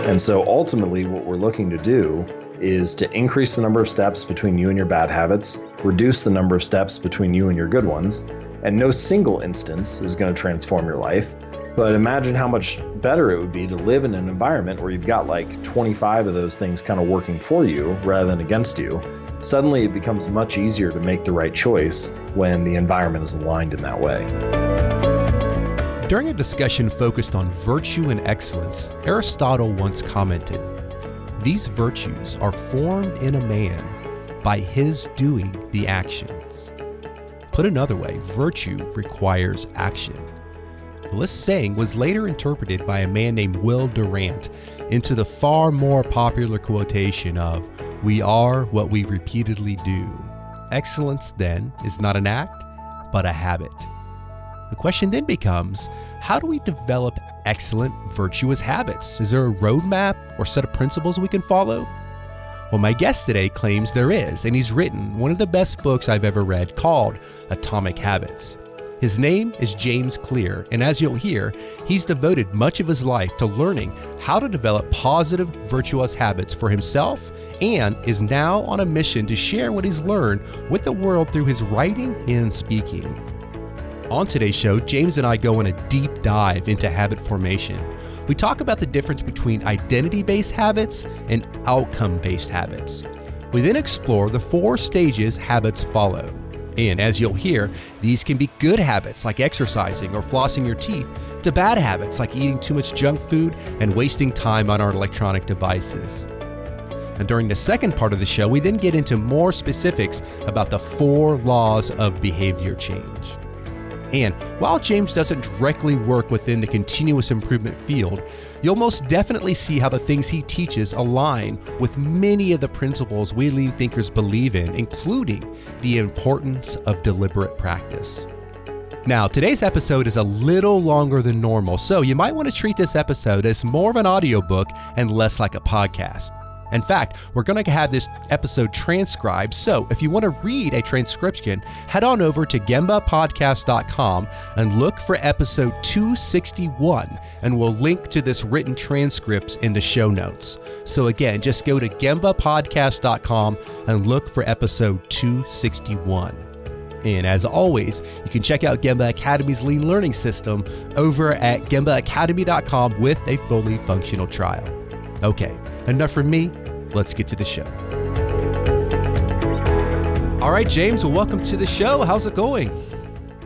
And so ultimately what we're looking to do is to increase the number of steps between you and your bad habits, reduce the number of steps between you and your good ones. And no single instance is going to transform your life. But imagine how much better it would be to live in an environment where you've got like 25 of those things kind of working for you rather than against you. Suddenly it becomes much easier to make the right choice when the environment is aligned in that way. During a discussion focused on virtue and excellence, Aristotle once commented, "These virtues are formed in a man by his doing the actions." Put another way, virtue requires action. This saying was later interpreted by a man named Will Durant into the far more popular quotation of, "We are what we repeatedly do." Excellence, then, is not an act, but a habit. The question then becomes, how do we develop excellent, virtuous habits? Is there a roadmap or set of principles we can follow? Well, my guest today claims there is, and he's written one of the best books I've ever read called Atomic Habits. His name is James Clear, and as you'll hear, he's devoted much of his life to learning how to develop positive, virtuous habits for himself, and is now on a mission to share what he's learned with the world through his writing and speaking. On today's show, James and I go on a deep dive into habit formation. We talk about the difference between identity-based habits and outcome-based habits. We then explore the 4 stages habits follow. And as you'll hear, these can be good habits like exercising or flossing your teeth, to bad habits like eating too much junk food and wasting time on our electronic devices. And during the second part of the show, we then get into more specifics about the 4 laws of behavior change. And while James doesn't directly work within the continuous improvement field, you'll most definitely see how the things he teaches align with many of the principles we lean thinkers believe in, including the importance of deliberate practice. Now, today's episode is a little longer than normal, so you might want to treat this episode as more of an audiobook and less like a podcast. In fact, we're going to have this episode transcribed, so if you want to read a transcription, head on over to gembapodcast.com and look for episode 261, and we'll link to this written transcripts in the show notes. So again, just go to gembapodcast.com and look for episode 261. And as always, you can check out Gemba Academy's Lean Learning System over at gembaacademy.com with a fully functional trial. Okay, enough from me. Let's get to the show. All right, James, well, welcome to the show. How's it going?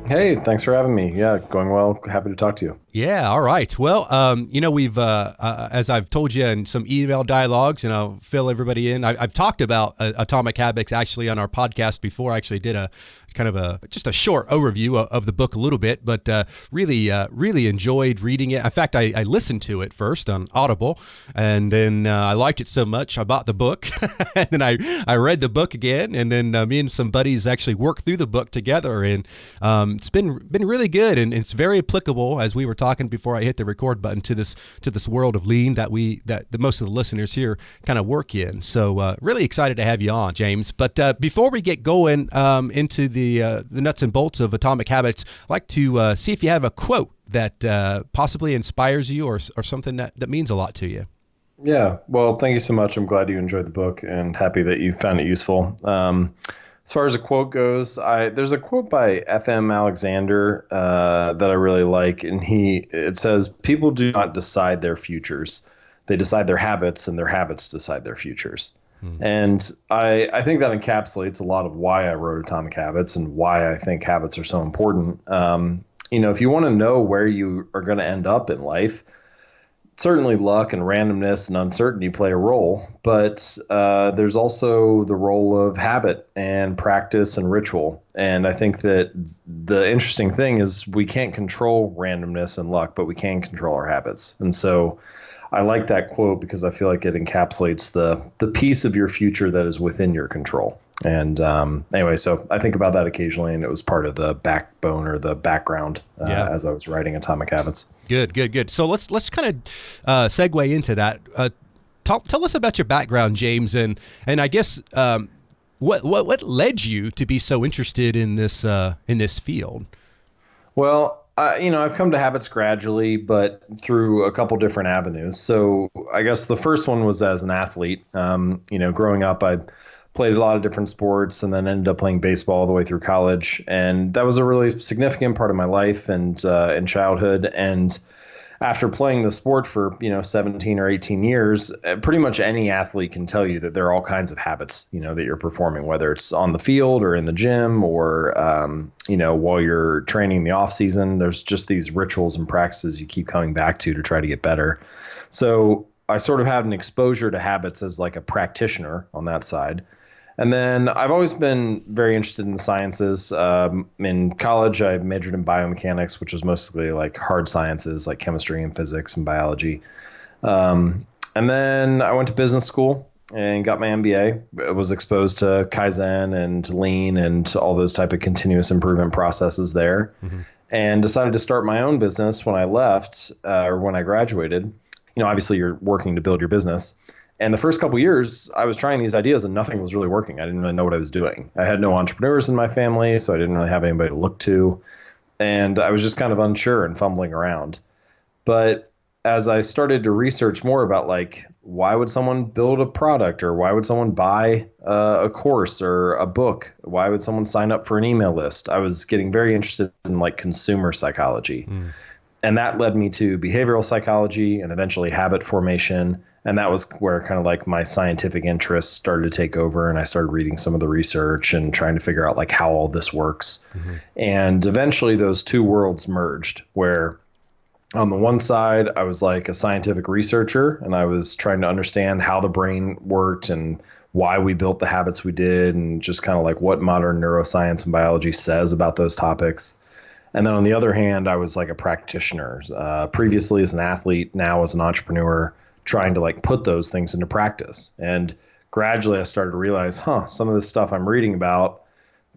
Hey, thanks for having me. Yeah, going well. Happy to talk to you. Yeah, all right. Well, we've, as I've told you in some email dialogues, and I'll fill everybody in, I've talked about Atomic Habits actually on our podcast before. I actually did a kind of just a short overview of the book a little bit, but really enjoyed reading it. In fact, I listened to it first on Audible, and then I liked it so much, I bought the book, and then I read the book again, and then me and some buddies actually worked through the book together, and it's been really good, and it's very applicable, as we were talking before I hit the record button, to this world of lean that the most of the listeners here kind of work in. So really excited to have you on, James. But before we get going into the nuts and bolts of Atomic Habits, I'd like to see if you have a quote that possibly inspires you or something that means a lot to you. Yeah, well, thank you so much. I'm glad you enjoyed the book and happy that you found it useful. As far as a quote goes, there's a quote by F.M. Alexander that I really like, and it says, "People do not decide their futures. They decide their habits, and their habits decide their futures." And I think that encapsulates a lot of why I wrote Atomic Habits and why I think habits are so important. If you want to know where you are going to end up in life, certainly luck and randomness and uncertainty play a role, but there's also the role of habit and practice and ritual. And I think that the interesting thing is we can't control randomness and luck, but we can control our habits. And so I like that quote because I feel like it encapsulates the piece of your future that is within your control. And anyway, so I think about that occasionally, and it was part of the backbone or the background as I was writing Atomic Habits. Good. So let's kind of segue into that. Tell us about your background, James, and I guess what led you to be so interested in this field? Well, I've come to habits gradually, but through a couple different avenues. So I guess the first one was as an athlete. Growing up, I played a lot of different sports and then ended up playing baseball all the way through college. And that was a really significant part of my life and in childhood. And after playing the sport for, 17 or 18 years, pretty much any athlete can tell you that there are all kinds of habits, that you're performing, whether it's on the field or in the gym or, while you're training in the off season. There's just these rituals and practices you keep coming back to try to get better. So I sort of had an exposure to habits as like a practitioner on that side. And then I've always been very interested in the sciences. In college, I majored in biomechanics, which was mostly like hard sciences like chemistry and physics and biology. And then I went to business school and got my MBA. I was exposed to Kaizen and Lean and all those type of continuous improvement processes there, and decided to start my own business when I left or when I graduated. Obviously you're working to build your business. And the first couple of years, I was trying these ideas and nothing was really working. I didn't really know what I was doing. I had no entrepreneurs in my family, so I didn't really have anybody to look to. And I was just kind of unsure and fumbling around. But as I started to research more about like, why would someone build a product, or why would someone buy a course or a book? Why would someone sign up for an email list? I was getting very interested in like consumer psychology. And that led me to behavioral psychology and eventually habit formation. And that was where kind of like my scientific interests started to take over. And I started reading some of the research and trying to figure out like how all this works. And eventually those two worlds merged, where on the one side, I was like a scientific researcher and I was trying to understand how the brain worked and why we built the habits we did, and just kind of like what modern neuroscience and biology says about those topics. And then on the other hand, I was like a practitioner, previously as an athlete, now as an entrepreneur, trying to like put those things into practice. And gradually I started to realize, some of this stuff I'm reading about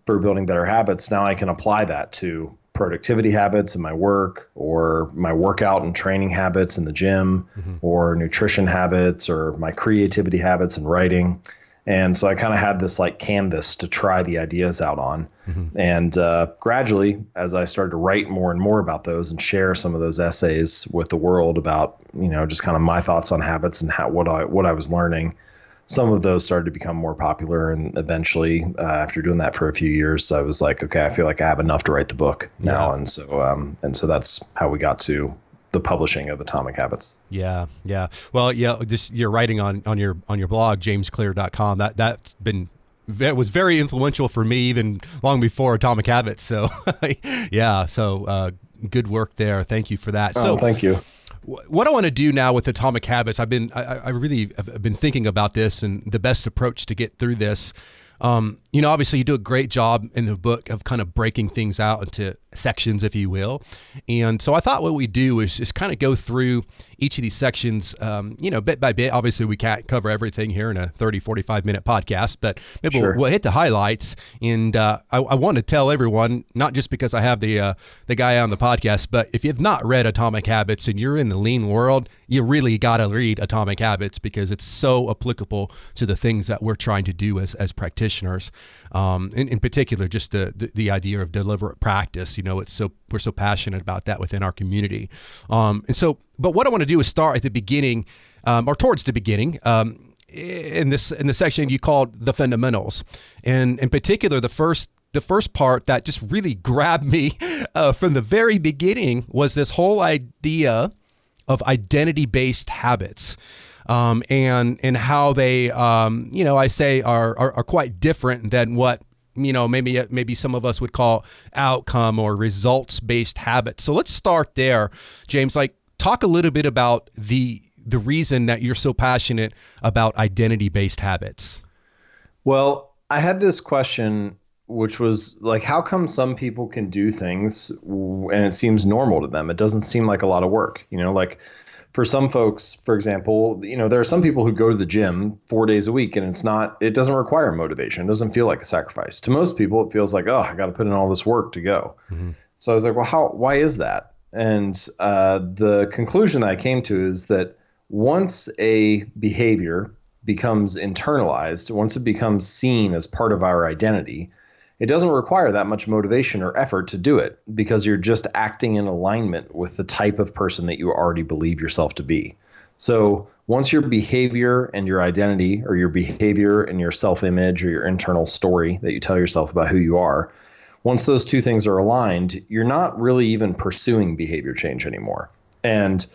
for building better habits, now I can apply that to productivity habits in my work, or my workout and training habits in the gym, or nutrition habits, or my creativity habits in writing. And so I kind of had this like canvas to try the ideas out on. And gradually, as I started to write more and more about those and share some of those essays with the world about, just kind of my thoughts on habits and what I was learning, some of those started to become more popular. And eventually, after doing that for a few years, I was like, okay, I feel like I have enough to write the book now. And so that's how we got to the publishing of Atomic Habits. Yeah. Well, just you're writing on your blog, jamesclear.com. That was very influential for me even long before Atomic Habits. So good work there. Thank you for that. So thank you. What I want to do now with Atomic Habits, I really have been thinking about this and the best approach to get through this. Obviously you do a great job in the book of kind of breaking things out into sections, if you will. And so I thought what we do is just kind of go through each of these sections, bit by bit. Obviously we can't cover everything here in a 30, 45 minute podcast, but maybe we'll hit the highlights. And I want to tell everyone, not just because I have the guy on the podcast, but if you've not read Atomic Habits and you're in the lean world, you really got to read Atomic Habits, because it's so applicable to the things that we're trying to do as practitioners. In particular, just the idea of deliberate practice. We're so passionate about that within our community. But what I want to do is start at the beginning, or towards the beginning, in the section you called the fundamentals, and in particular the first part that just really grabbed me from the very beginning was this whole idea of identity-based habits. And how they, I say are quite different than what, maybe some of us would call outcome or results-based habits. So let's start there, James. Like, talk a little bit about the reason that you're so passionate about identity-based habits. Well, I had this question, which was like, how come some people can do things and it seems normal to them? It doesn't seem like a lot of work, like. For some folks, for example, there are some people who go to the gym 4 days a week and it doesn't require motivation. It doesn't feel like a sacrifice. To most people, it feels like, I got to put in all this work to go. So I was like, well, why is that? And the conclusion that I came to is that once a behavior becomes internalized, once it becomes seen as part of our identity, it doesn't require that much motivation or effort to do it, because you're just acting in alignment with the type of person that you already believe yourself to be. So Once your behavior and your identity, or your behavior and your self-image or your internal story that you tell yourself about who you are, once those two things are aligned, you're not really even pursuing behavior change anymore. And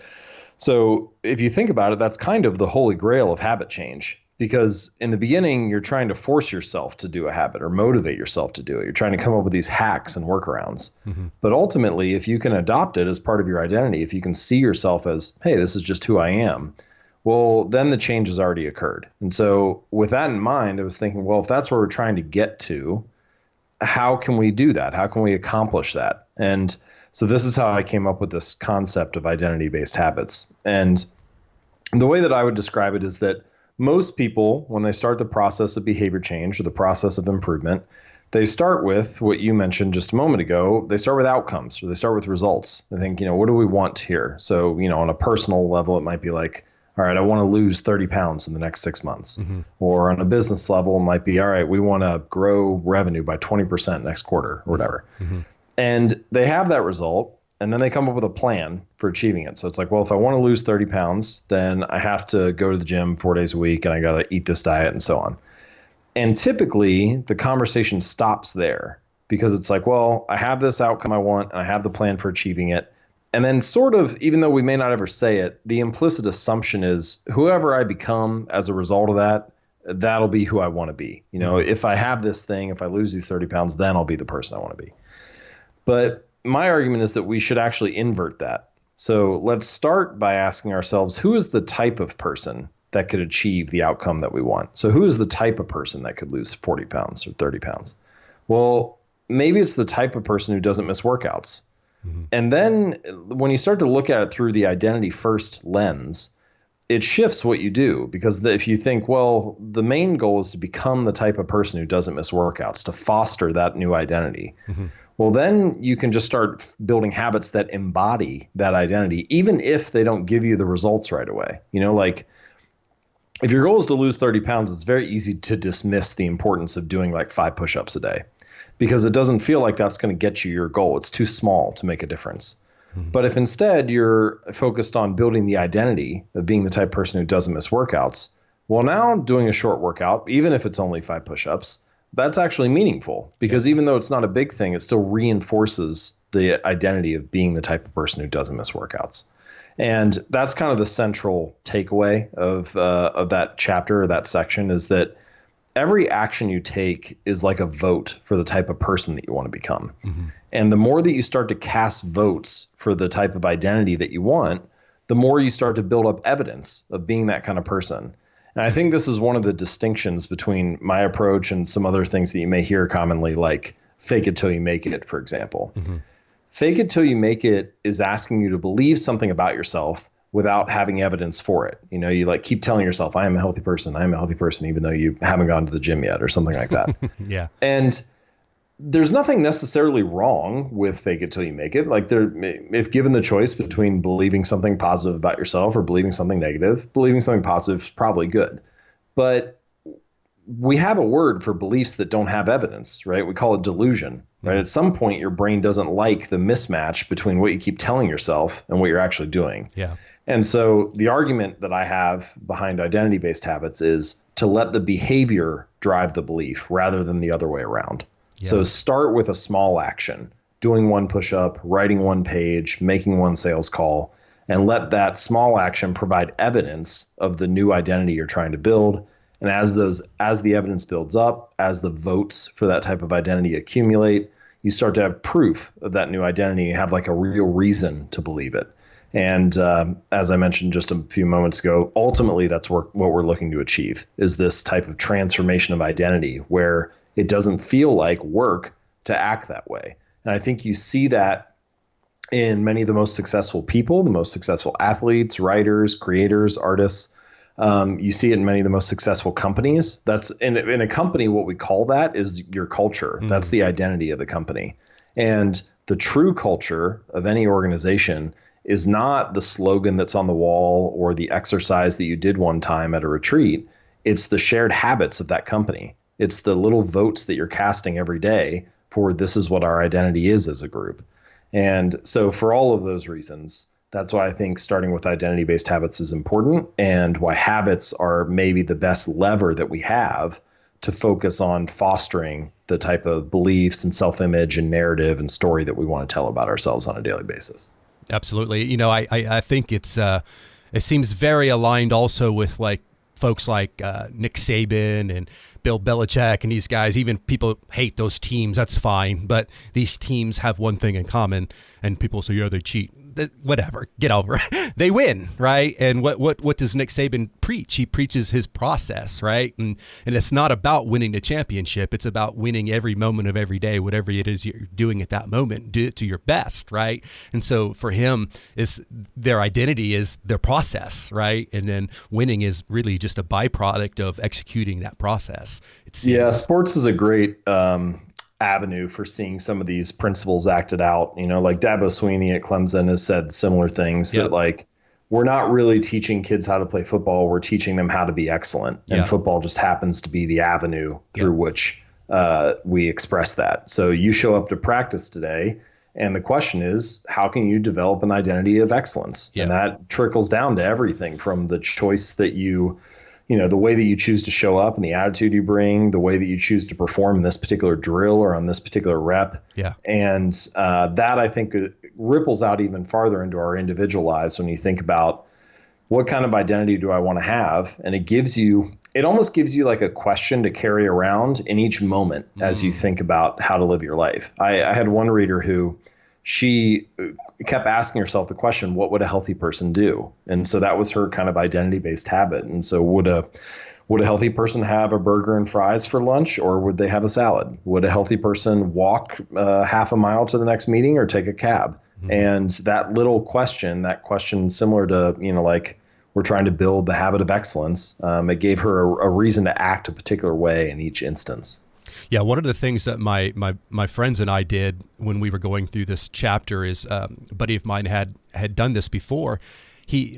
so if you think about it, that's kind of the holy grail of habit change. Because in the beginning, you're trying to force yourself to do a habit or motivate yourself to do it. You're trying to come up with these hacks and workarounds. But ultimately, if you can adopt it as part of your identity, if you can see yourself as, hey, this is just who I am, well, then the change has already occurred. And so with that in mind, I was thinking, well, if that's where we're trying to get to, how can we do that? How can we accomplish that? And so this is how I came up with this concept of identity-based habits. And the way that I would describe it is that most people, when they start the process of behavior change or the process of improvement, they start with what you mentioned just a moment ago. They start with outcomes, or they start with results. They think, what do we want here? So, on a personal level, it might be like, all right, I want to lose 30 pounds in the next 6 months. Or on a business level, it might be, all right, we want to grow revenue by 20% next quarter or whatever. And they have that result. And then they come up with a plan for achieving it. So it's like, well, if I want to lose 30 pounds, then I have to go to the gym 4 days a week and I got to eat this diet and so on. And typically the conversation stops there because it's like, well, I have this outcome I want and I have the plan for achieving it. And then sort of, even though we may not ever say it, the implicit assumption is whoever I become as a result of that, that'll be who I want to be. If I have this thing, if I lose these 30 pounds, then I'll be the person I want to be. But my argument is that we should actually invert that. So let's start by asking ourselves, who is the type of person that could achieve the outcome that we want? So who is the type of person that could lose 40 pounds or 30 pounds? Well, maybe it's the type of person who doesn't miss workouts. And then when you start to look at it through the identity first lens, it shifts what you do. Because if you think, well, the main goal is to become the type of person who doesn't miss workouts, to foster that new identity. Well, then you can just start building habits that embody that identity, even if they don't give you the results right away. Like if your goal is to lose 30 pounds, it's very easy to dismiss the importance of doing like 5 push-ups a day because it doesn't feel like that's going to get you your goal. It's too small to make a difference. But if instead you're focused on building the identity of being the type of person who doesn't miss workouts, well, now doing a short workout, even if it's only 5 push-ups, that's actually meaningful because even though it's not a big thing, it still reinforces the identity of being the type of person who doesn't miss workouts. And that's kind of the central takeaway of that chapter or that section is that every action you take is like a vote for the type of person that you want to become. And the more that you start to cast votes for the type of identity that you want, the more you start to build up evidence of being that kind of person. And I think this is one of the distinctions between my approach and some other things that you may hear commonly, like fake it till you make it, for example. Fake it till you make it is asking you to believe something about yourself without having evidence for it. You like keep telling yourself, I am a healthy person. I am a healthy person, even though you haven't gone to the gym yet or something like that. And there's nothing necessarily wrong with fake it till you make it. Like if given the choice between believing something positive about yourself or believing something negative, believing something positive is probably good. But we have a word for beliefs that don't have evidence, right? We call it delusion, right? At some point, your brain doesn't like the mismatch between what you keep telling yourself and what you're actually doing. And so the argument that I have behind identity-based habits is to let the behavior drive the belief rather than the other way around. So start with a small action, doing 1 push-up, writing 1 page, making 1 sales call, and let that small action provide evidence of the new identity you're trying to build. And as the evidence builds up, as the votes for that type of identity accumulate, you start to have proof of that new identity. You have like a real reason to believe it. And as I mentioned just a few moments ago, ultimately that's what we're looking to achieve is this type of transformation of identity where it doesn't feel like work to act that way. And I think you see that in many of the most successful people, the most successful athletes, writers, creators, artists. You see it in many of the most successful companies. That's in a company, what we call that is your culture. That's the identity of the company. And the true culture of any organization is not the slogan that's on the wall or the exercise that you did one time at a retreat. It's the shared habits of that company. It's the little votes that you're casting every day for this is what our identity is as a group. And so for all of those reasons, That's why I think starting with identity-based habits is important, and why habits are maybe the best lever that we have to focus on fostering the type of beliefs and self-image and narrative and story that we want to tell about ourselves on a daily basis. Absolutely. You know, I think it seems very aligned also with like folks like Nick Saban and Bill Belichick and these guys. Even people hate those teams. That's fine. But these teams have one thing in common, and people say, yeah, they cheat. Whatever, get over it. They win, right? And what does Nick Saban preach? He preaches his process, right? And it's not about winning the championship. It's about winning every moment of every day, whatever it is you're doing at that moment. Do it to your best, right? And so for him, is their identity is their process, right? And then winning is really just a byproduct of executing that process. Yeah, sports is a great avenue for seeing some of these principles acted out. You know, like Dabo Sweeney at Clemson has said similar things, that like, we're not really teaching kids how to play football. We're teaching them how to be excellent. And football just happens to be the avenue through which we express that. So you show up to practice today, and the question is, how can you develop an identity of excellence? And that trickles down to everything from the choice that the way that you choose to show up and the attitude you bring, the way that you choose to perform in this particular drill or on this particular rep. And that, I think, ripples out even farther into our individual lives when you think about what kind of identity do I want to have? And it almost gives you like a question to carry around in each moment as you think about how to live your life. I had one reader who, she kept asking herself the question, what would a healthy person do? And so that was her kind of identity-based habit. And so would a healthy person have a burger and fries for lunch, or would they have a salad? Would a healthy person walk half a mile to the next meeting or take a cab? And that little question, similar to, like we're trying to build the habit of excellence, it gave her a reason to act a particular way in each instance. Yeah, one of the things that my friends and I did when we were going through this chapter is a buddy of mine had done this before. He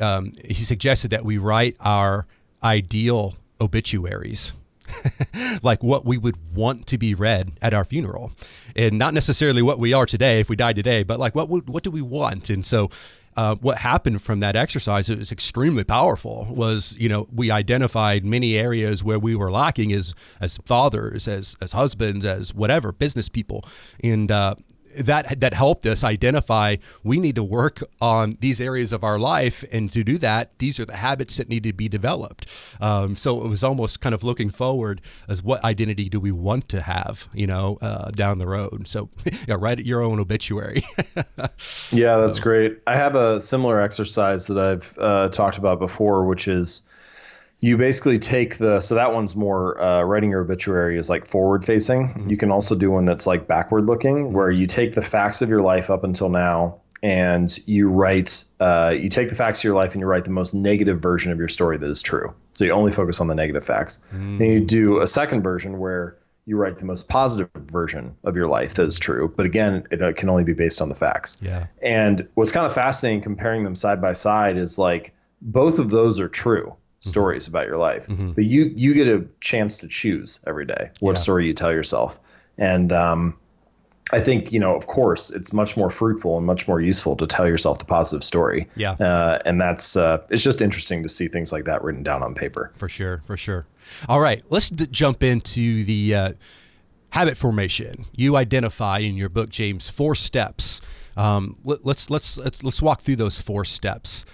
suggested that we write our ideal obituaries, like what we would want to be read at our funeral, and not necessarily what we are today if we died today, but like what do we want? And so what happened from that exercise, it was extremely powerful, was, we identified many areas where we were lacking as fathers, as husbands, as whatever, business people. And that helped us identify we need to work on these areas of our life. And to do that, these are the habits that need to be developed. So it was almost kind of looking forward as what identity do we want to have, down the road. So write your own obituary. Yeah, that's great. I have a similar exercise that I've talked about before, which is you basically take so that one's more writing your obituary is like forward facing. You can also do one that's like backward looking, where you take the facts of your life up until now and you take the facts of your life and you write the most negative version of your story that is true. So you only focus on the negative facts. Then you do a second version where you write the most positive version of your life that is true. But again, it can only be based on the facts. And what's kind of fascinating comparing them side by side is like both of those are true stories about your life, but you get a chance to choose every day what story you tell yourself. And I think, of course, it's much more fruitful and much more useful to tell yourself the positive story. And that's it's just interesting to see things like that written down on paper. For sure. All right, let's jump into the habit formation. You identify in your book, James, 4 steps. Let's walk through those 4 steps.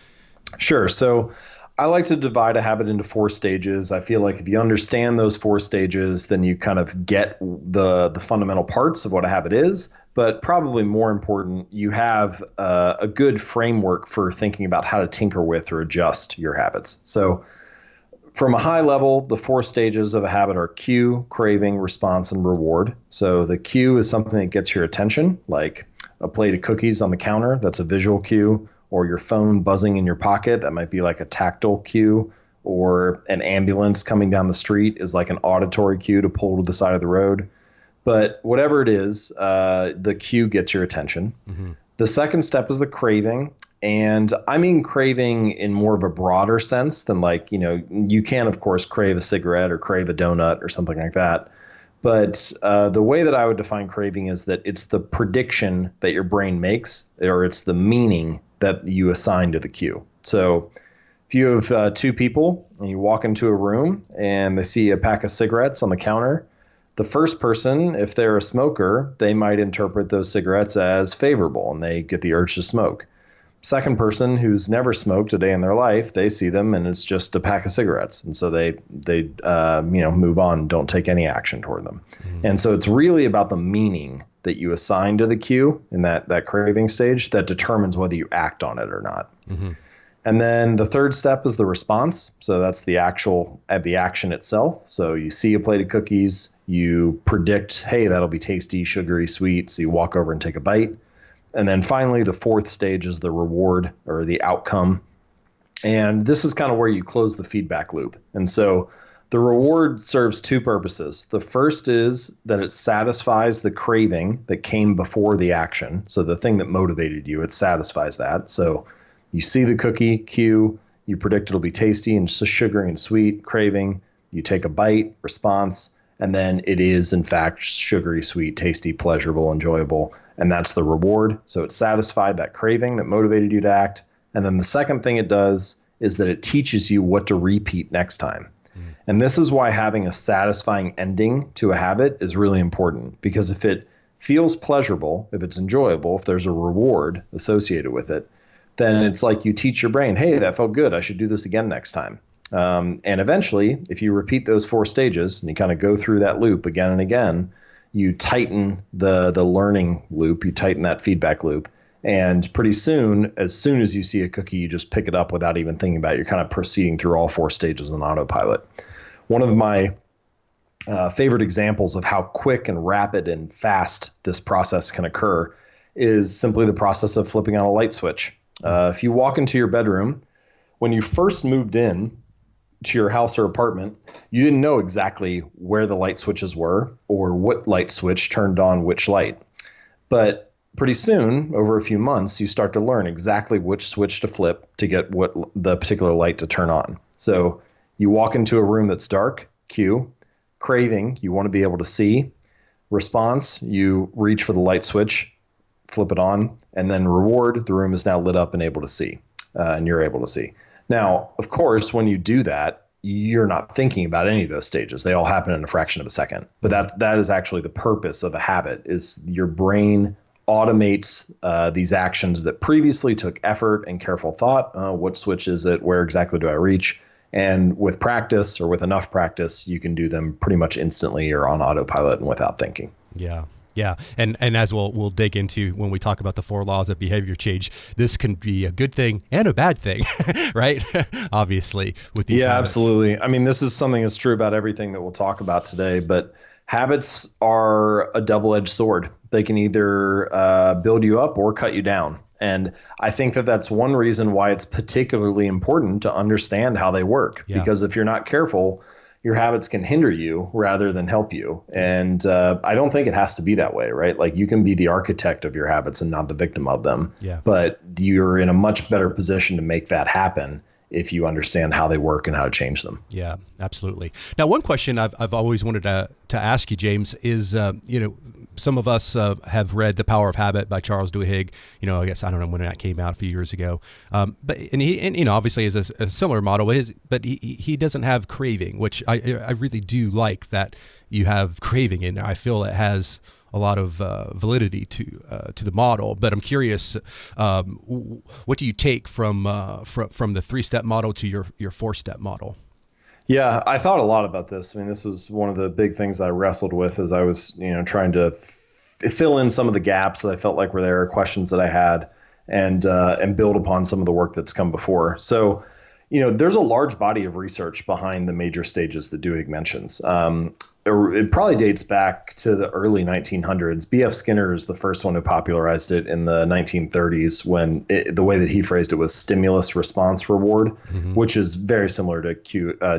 Sure. So I like to divide a habit into 4 stages. I feel like if you understand those 4 stages, then you kind of get the fundamental parts of what a habit is. But probably more important, you have a good framework for thinking about how to tinker with or adjust your habits. So from a high level, the 4 stages of a habit are cue, craving, response, and reward. So the cue is something that gets your attention, like a plate of cookies on the counter. That's a visual cue. Or your phone buzzing in your pocket, that might be like a tactile cue, or an ambulance coming down the street is like an auditory cue to pull to the side of the road. But whatever it is, the cue gets your attention. The second step is the craving. And I mean craving in more of a broader sense than like, you can, of course, crave a cigarette or crave a donut or something like that. But the way that I would define craving is that it's the prediction that your brain makes, or it's the meaning that you assign to the cue. So if you have two people and you walk into a room and they see a pack of cigarettes on the counter, the first person, if they're a smoker, they might interpret those cigarettes as favorable and they get the urge to smoke. Second person who's never smoked a day in their life, they see them and it's just a pack of cigarettes. And so they move on, don't take any action toward them. Mm-hmm. And so it's really about the meaning that you assign to the cue in that craving stage that determines whether you act on it or not. Mm-hmm. And then the third step is the response. So that's the action itself. So you see a plate of cookies, you predict, hey, that'll be tasty, sugary, sweet. So you walk over and take a bite. And then finally, the fourth stage is the reward or the outcome. And this is kind of where you close the feedback loop. And so the reward serves two purposes. The first is that it satisfies the craving that came before the action. So the thing that motivated you, it satisfies that. So you see the cookie cue, you predict it'll be tasty and sugary and sweet, craving, you take a bite, response, and then it is in fact sugary, sweet, tasty, pleasurable, enjoyable. And that's the reward. So it satisfied that craving that motivated you to act. And then the second thing it does is that it teaches you what to repeat next time. And this is why having a satisfying ending to a habit is really important, because if it feels pleasurable, if it's enjoyable, if there's a reward associated with it, then it's like you teach your brain, hey, that felt good. I should do this again next time. And eventually, if you repeat those four stages and you kind of go through that loop again and again, you tighten the learning loop, you tighten that feedback loop. And pretty soon as you see a cookie, you just pick it up without even thinking about it. You're kind of proceeding through all four stages on autopilot. One of my favorite examples of how quick and rapid and fast this process can occur is simply the process of flipping on a light switch. If you walk into your bedroom, when you first moved in to your house or apartment, you didn't know exactly where the light switches were or what light switch turned on which light. But pretty soon, over a few months, you start to learn exactly which switch to flip to get what the particular light to turn on. So you walk into a room that's dark, cue, craving, you want to be able to see, response, you reach for the light switch, flip it on, and then reward, the room is now lit up and able to see, and you're able to see. Now, of course, when you do that, you're not thinking about any of those stages. They all happen in a fraction of a second. But that is actually the purpose of a habit, is your brain automates these actions that previously took effort and careful thought. What switch is it? Where exactly do I reach? And with practice, or with enough practice, you can do them pretty much instantly or on autopilot and without thinking. Yeah. Yeah. And as we'll dig into when we talk about the 4 laws of behavior change, this can be a good thing and a bad thing, right? Obviously, with these habits. Absolutely. I mean, this is something that's true about everything that we'll talk about today, but habits are a double-edged sword. They can either build you up or cut you down. And I think that that's one reason why it's particularly important to understand how they work. Yeah. Because if you're not careful, your habits can hinder you rather than help you. And I don't think it has to be that way, right? Like, you can be the architect of your habits and not the victim of them. Yeah. But you're in a much better position to make that happen if you understand how they work and how to change them. Yeah, absolutely. Now, one question I've always wanted to ask you, James, is, some of us have read The Power of Habit by Charles Duhigg. I guess, I don't know when that came out, a few years ago. But he obviously is a similar model, but he doesn't have craving, which I really do like that you have craving in there. I feel it has a lot of validity to the model, but I'm curious, what do you take from the 3-step model to your 4-step model? Yeah, I thought a lot about this. I mean, this was one of the big things I wrestled with as I was, trying to fill in some of the gaps that I felt like were there, questions that I had, and build upon some of the work that's come before. So, there's a large body of research behind the major stages that Duhigg mentions. It probably dates back to the early 1900s. B.F. Skinner is the first one who popularized it in the 1930s, when the way that he phrased it was stimulus response reward, which is very similar to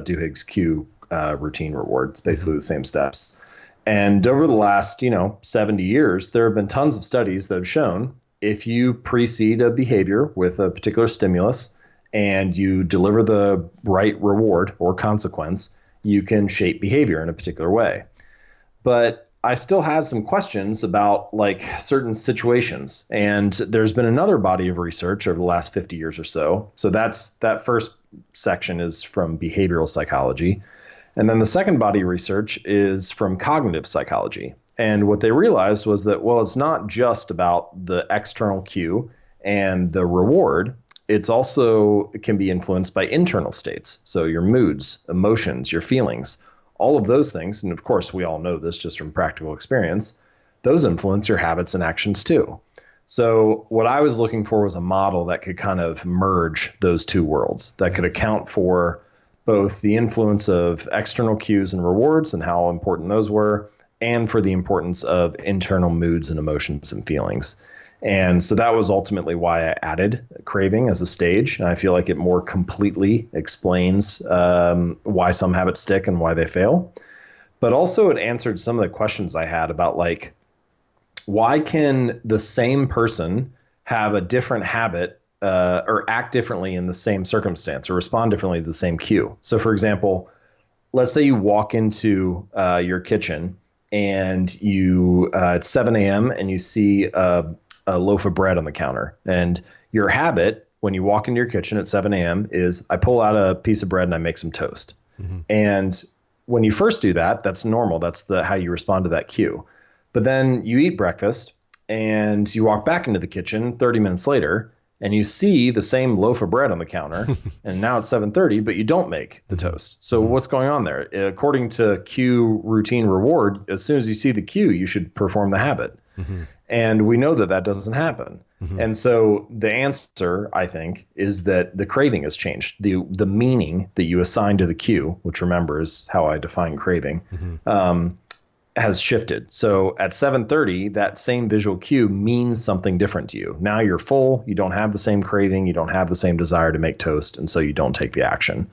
Duhigg's cue routine reward. It's basically the same steps. And over the last, 70 years, there have been tons of studies that have shown if you precede a behavior with a particular stimulus and you deliver the right reward or consequence, you can shape behavior in a particular way. But I still had some questions about like certain situations. And there's been another body of research over the last 50 years or so. So that first section is from behavioral psychology. And then the second body of research is from cognitive psychology. And what they realized was that, well, it's not just about the external cue and the reward. It can be influenced by internal states. So your moods, emotions, your feelings, all of those things. And of course, we all know this just from practical experience. Those influence your habits and actions too. So what I was looking for was a model that could kind of merge those two worlds, that could account for both the influence of external cues and rewards and how important those were, and for the importance of internal moods and emotions and feelings. And so that was ultimately why I added Craving as a stage. And I feel like it more completely explains why some habits stick and why they fail. But also it answered some of the questions I had about like, why can the same person have a different habit or act differently in the same circumstance or respond differently to the same cue? So for example, let's say you walk into your kitchen and it's 7 a.m. and you see a loaf of bread on the counter. And your habit when you walk into your kitchen at 7 a.m. is I pull out a piece of bread and I make some toast. Mm-hmm. And when you first do that, that's normal. That's how you respond to that cue. But then you eat breakfast and you walk back into the kitchen 30 minutes later and you see the same loaf of bread on the counter and now it's 7:30, but you don't make the toast. So what's going on there? According to cue, routine, reward, as soon as you see the cue, you should perform the habit. Mm-hmm. And we know that doesn't happen. Mm-hmm. And so the answer, I think, is that the craving has changed. The meaning that you assign to the cue, which remember is how I define craving, has shifted. So at 7:30, that same visual cue means something different to you. Now you're full, you don't have the same craving, you don't have the same desire to make toast, and so you don't take the action.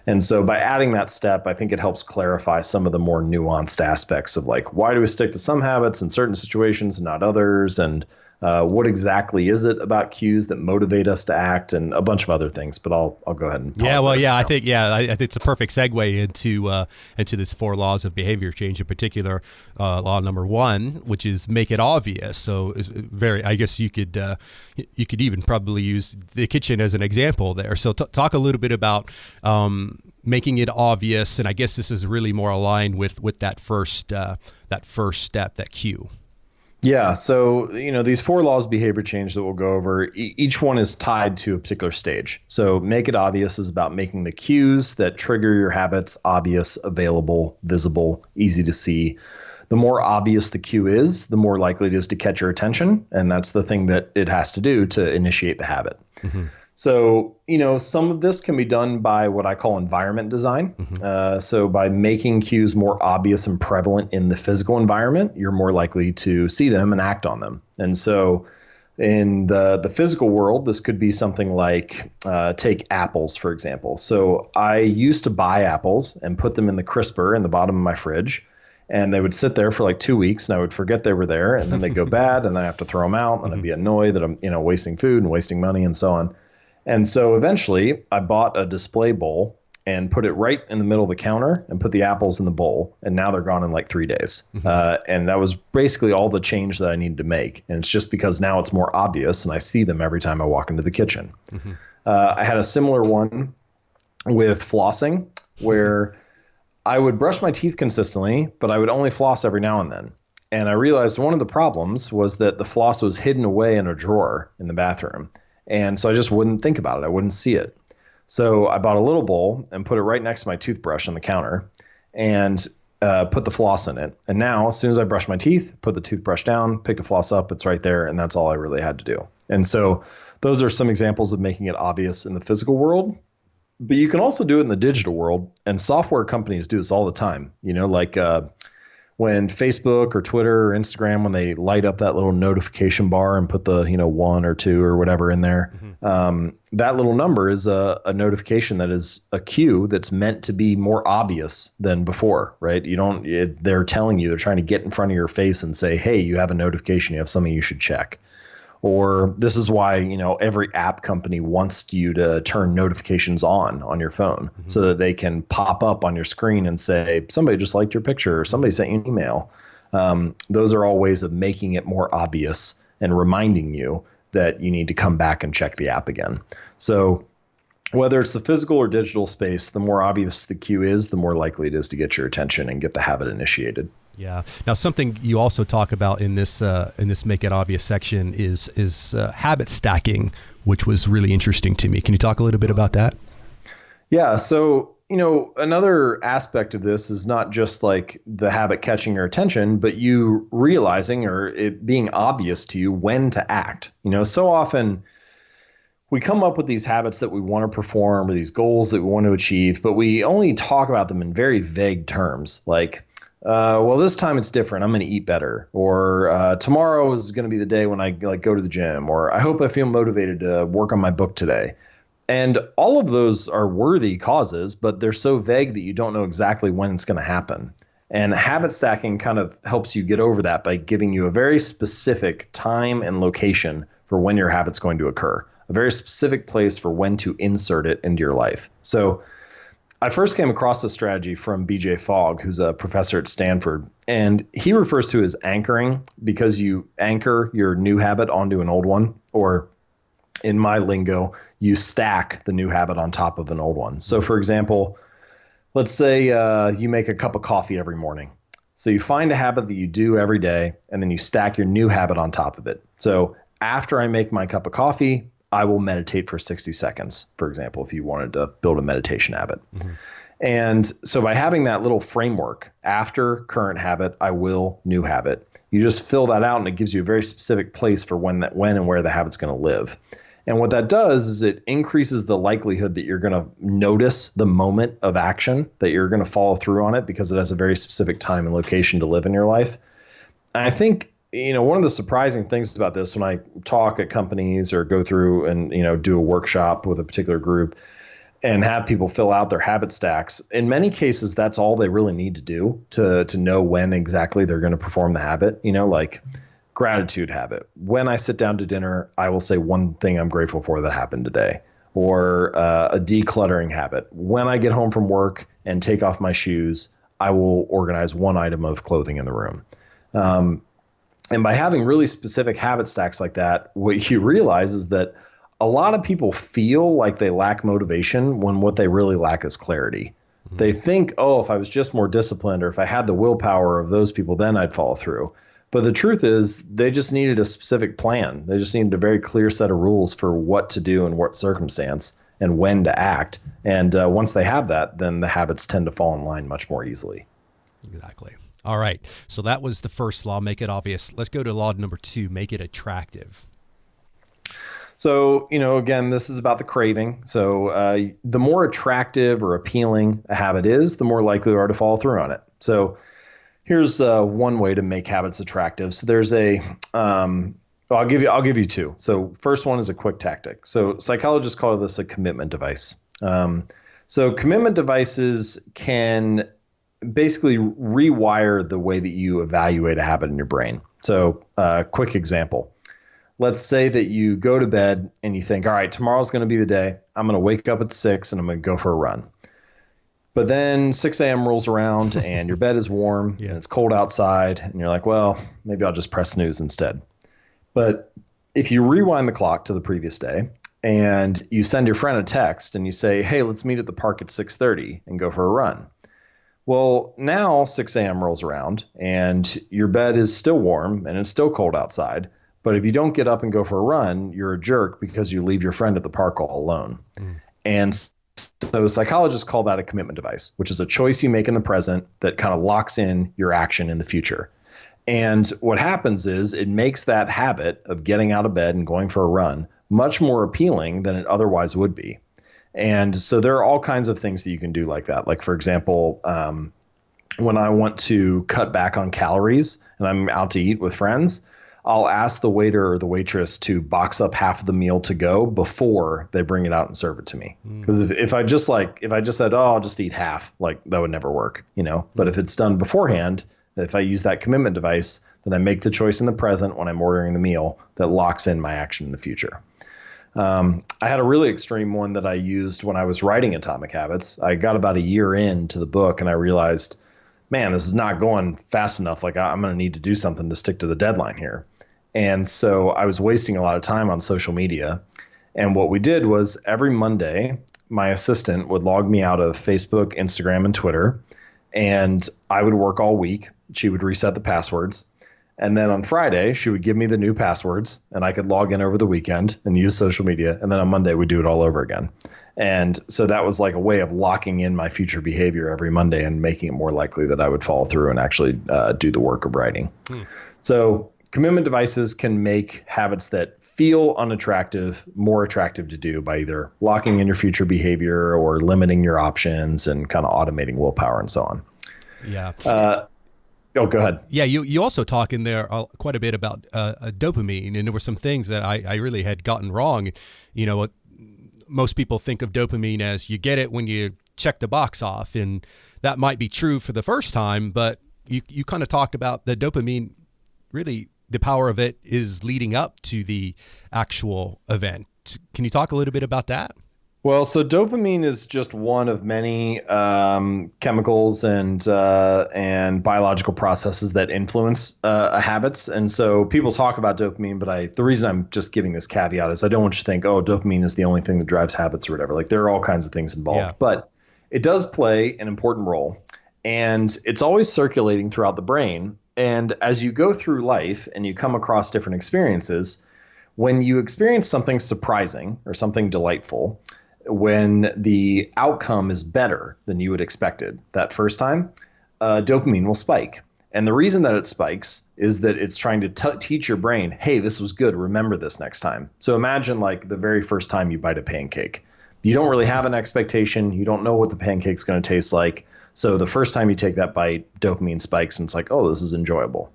And so by adding that step, I think it helps clarify some of the more nuanced aspects of like, why do we stick to some habits in certain situations and not others? And what exactly is it about cues that motivate us to act, and a bunch of other things, but I'll go ahead and pause I think it's a perfect segue into this 4 laws of behavior change, in particular law number 1, which is make it obvious. So it's I guess you could even probably use the kitchen as an example there. So talk a little bit about making it obvious, and I guess this is really more aligned with that first step, that cue. Yeah. So, these 4 laws of behavior change that we'll go over, each one is tied to a particular stage. So make it obvious is about making the cues that trigger your habits obvious, available, visible, easy to see. The more obvious the cue is, the more likely it is to catch your attention. And that's the thing that it has to do to initiate the habit. Mm-hmm. So, some of this can be done by what I call environment design. Mm-hmm. So by making cues more obvious and prevalent in the physical environment, you're more likely to see them and act on them. And so in the physical world, this could be something like take apples, for example. So I used to buy apples and put them in the crisper in the bottom of my fridge. And they would sit there for like 2 weeks, and I would forget they were there, and then they'd go bad, and then I have to throw them out, and I'd be annoyed that I'm wasting food and wasting money and so on. And so eventually I bought a display bowl and put it right in the middle of the counter and put the apples in the bowl. And now they're gone in like 3 days. Mm-hmm. And that was basically all the change that I needed to make. And it's just because now it's more obvious and I see them every time I walk into the kitchen. Mm-hmm. I had a similar one with flossing where I would brush my teeth consistently, but I would only floss every now and then. And I realized one of the problems was that the floss was hidden away in a drawer in the bathroom. And so I just wouldn't think about it. I wouldn't see it. So I bought a little bowl and put it right next to my toothbrush on the counter and put the floss in it. And now as soon as I brush my teeth, put the toothbrush down, pick the floss up, it's right there. And that's all I really had to do. And so those are some examples of making it obvious in the physical world. But you can also do it in the digital world. And software companies do this all the time. Like when Facebook or Twitter or Instagram, when they light up that little notification bar and put the 1 or 2 or whatever in there, that little number is a notification that is a cue that's meant to be more obvious than before, right? They're telling you, they're trying to get in front of your face and say, hey, you have a notification, you have something you should check. Or this is why, every app company wants you to turn notifications on your phone so that they can pop up on your screen and say, somebody just liked your picture or somebody sent you an email. Those are all ways of making it more obvious and reminding you that you need to come back and check the app again. So whether it's the physical or digital space, the more obvious the cue is, the more likely it is to get your attention and get the habit initiated. Yeah. Now, something you also talk about in this Make It Obvious section is habit stacking, which was really interesting to me. Can you talk a little bit about that? Yeah. So, another aspect of this is not just like the habit catching your attention, but you realizing or it being obvious to you when to act. So often we come up with these habits that we want to perform or these goals that we want to achieve, but we only talk about them in very vague terms like, well, this time it's different. I'm going to eat better. Or tomorrow is going to be the day when I go to the gym. Or I hope I feel motivated to work on my book today. And all of those are worthy causes, but they're so vague that you don't know exactly when it's going to happen. And habit stacking kind of helps you get over that by giving you a very specific time and location for when your habit's going to occur, a very specific place for when to insert it into your life. So I first came across this strategy from BJ Fogg, who's a professor at Stanford, and he refers to it as anchoring because you anchor your new habit onto an old one, or in my lingo, you stack the new habit on top of an old one. So for example, let's say you make a cup of coffee every morning. So you find a habit that you do every day, and then you stack your new habit on top of it. So after I make my cup of coffee, I will meditate for 60 seconds, for example, if you wanted to build a meditation habit. Mm-hmm. And so by having that little framework, after current habit, I will new habit, you just fill that out and it gives you a very specific place for when and where the habit's going to live. And what that does is it increases the likelihood that you're going to notice the moment of action, that you're going to follow through on it because it has a very specific time and location to live in your life. And I think one of the surprising things about this when I talk at companies or go through and, do a workshop with a particular group and have people fill out their habit stacks, in many cases, that's all they really need to do to know when exactly they're going to perform the habit, like gratitude habit. When I sit down to dinner, I will say one thing I'm grateful for that happened today, or a decluttering habit. When I get home from work and take off my shoes, I will organize one item of clothing in the room. And by having really specific habit stacks like that, what you realize is that a lot of people feel like they lack motivation when what they really lack is clarity. Mm-hmm. They think, if I was just more disciplined or if I had the willpower of those people, then I'd follow through. But the truth is they just needed a specific plan. They just needed a very clear set of rules for what to do in what circumstance and when to act. And once they have that, then the habits tend to fall in line much more easily. Exactly. All right. So that was the first law, make it obvious. Let's go to law number 2, make it attractive. So, again, this is about the craving. So the more attractive or appealing a habit is, the more likely you are to follow through on it. So here's one way to make habits attractive. So there's I'll give you 2. So first one is a quick tactic. So psychologists call this a commitment device. So commitment devices can basically rewire the way that you evaluate a habit in your brain. So quick example. Let's say that you go to bed and you think, all right, tomorrow's going to be the day. I'm going to wake up at 6 and I'm going to go for a run. But then 6 a.m. rolls around and your bed is warm and it's cold outside. And you're like, well, maybe I'll just press snooze instead. But if you rewind the clock to the previous day and you send your friend a text and you say, hey, let's meet at the park at 6:30 and go for a run. Well, now 6 a.m. rolls around and your bed is still warm and it's still cold outside. But if you don't get up and go for a run, you're a jerk because you leave your friend at the park all alone. Mm. And so psychologists call that a commitment device, which is a choice you make in the present that kind of locks in your action in the future. And what happens is it makes that habit of getting out of bed and going for a run much more appealing than it otherwise would be. And so there are all kinds of things that you can do like that. Like, for example, when I want to cut back on calories and I'm out to eat with friends, I'll ask the waiter or the waitress to box up half of the meal to go before they bring it out and serve it to me. Because if I just said, I'll just eat half, like that would never work, But if it's done beforehand, if I use that commitment device, then I make the choice in the present when I'm ordering the meal that locks in my action in the future. I had a really extreme one that I used when I was writing Atomic Habits. I got about a year into the book and I realized man, this is not going fast enough. Like I'm going to need to do something to stick to the deadline here. And so I was wasting a lot of time on social media. And what we did was every Monday, my assistant would log me out of Facebook, Instagram, and Twitter. And I would work all week. She would reset the passwords. And then on Friday, she would give me the new passwords and I could log in over the weekend and use social media. And then on Monday, we'd do it all over again. And so that was like a way of locking in my future behavior every Monday and making it more likely that I would follow through and actually do the work of writing. So commitment devices can make habits that feel unattractive more attractive to do by either locking in your future behavior or limiting your options and kind of automating willpower and so on. Yeah. Oh, go ahead. Yeah, you also talk in there quite a bit about dopamine, and there were some things that I really had gotten wrong. You know, most people think of dopamine as you get it when you check the box off, and that might be true for the first time, but you kind of talked about the dopamine, really the power of it is leading up to the actual event. Can you talk a little bit about that? Well, so dopamine is just one of many chemicals and biological processes that influence habits. And so people talk about dopamine, but the reason I'm just giving this caveat is I don't want you to think, oh, dopamine is the only thing that drives habits or whatever. Like there are all kinds of things involved, but it does play an important role, and it's always circulating throughout the brain. And as you go through life and you come across different experiences, when you experience something surprising or something delightful, when the outcome is better than you had expected that first time, dopamine will spike. And the reason that it spikes is that it's trying to teach your brain, hey, this was good. Remember this next time. So imagine like the very first time you bite a pancake. You don't really have an expectation. You don't know what the pancake's going to taste like. So the first time you take that bite, dopamine spikes and it's like, oh, this is enjoyable.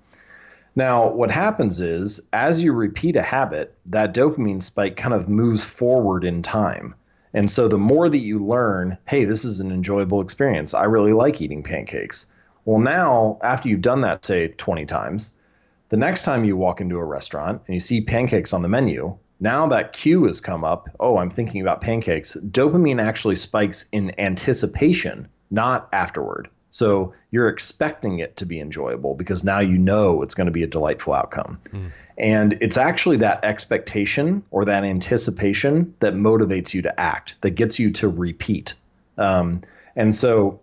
Now, what happens is as you repeat a habit, that dopamine spike kind of moves forward in time. And so the more that you learn, hey, this is an enjoyable experience. I really like eating pancakes. Well, now, after you've done that, say, 20 times, the next time you walk into a restaurant and you see pancakes on the menu, now that cue has come up, oh, I'm thinking about pancakes. Dopamine actually spikes in anticipation, not afterward. So you're expecting it to be enjoyable because now you know it's going to be a delightful outcome. And it's actually that expectation or that anticipation that motivates you to act, that gets you to repeat. And so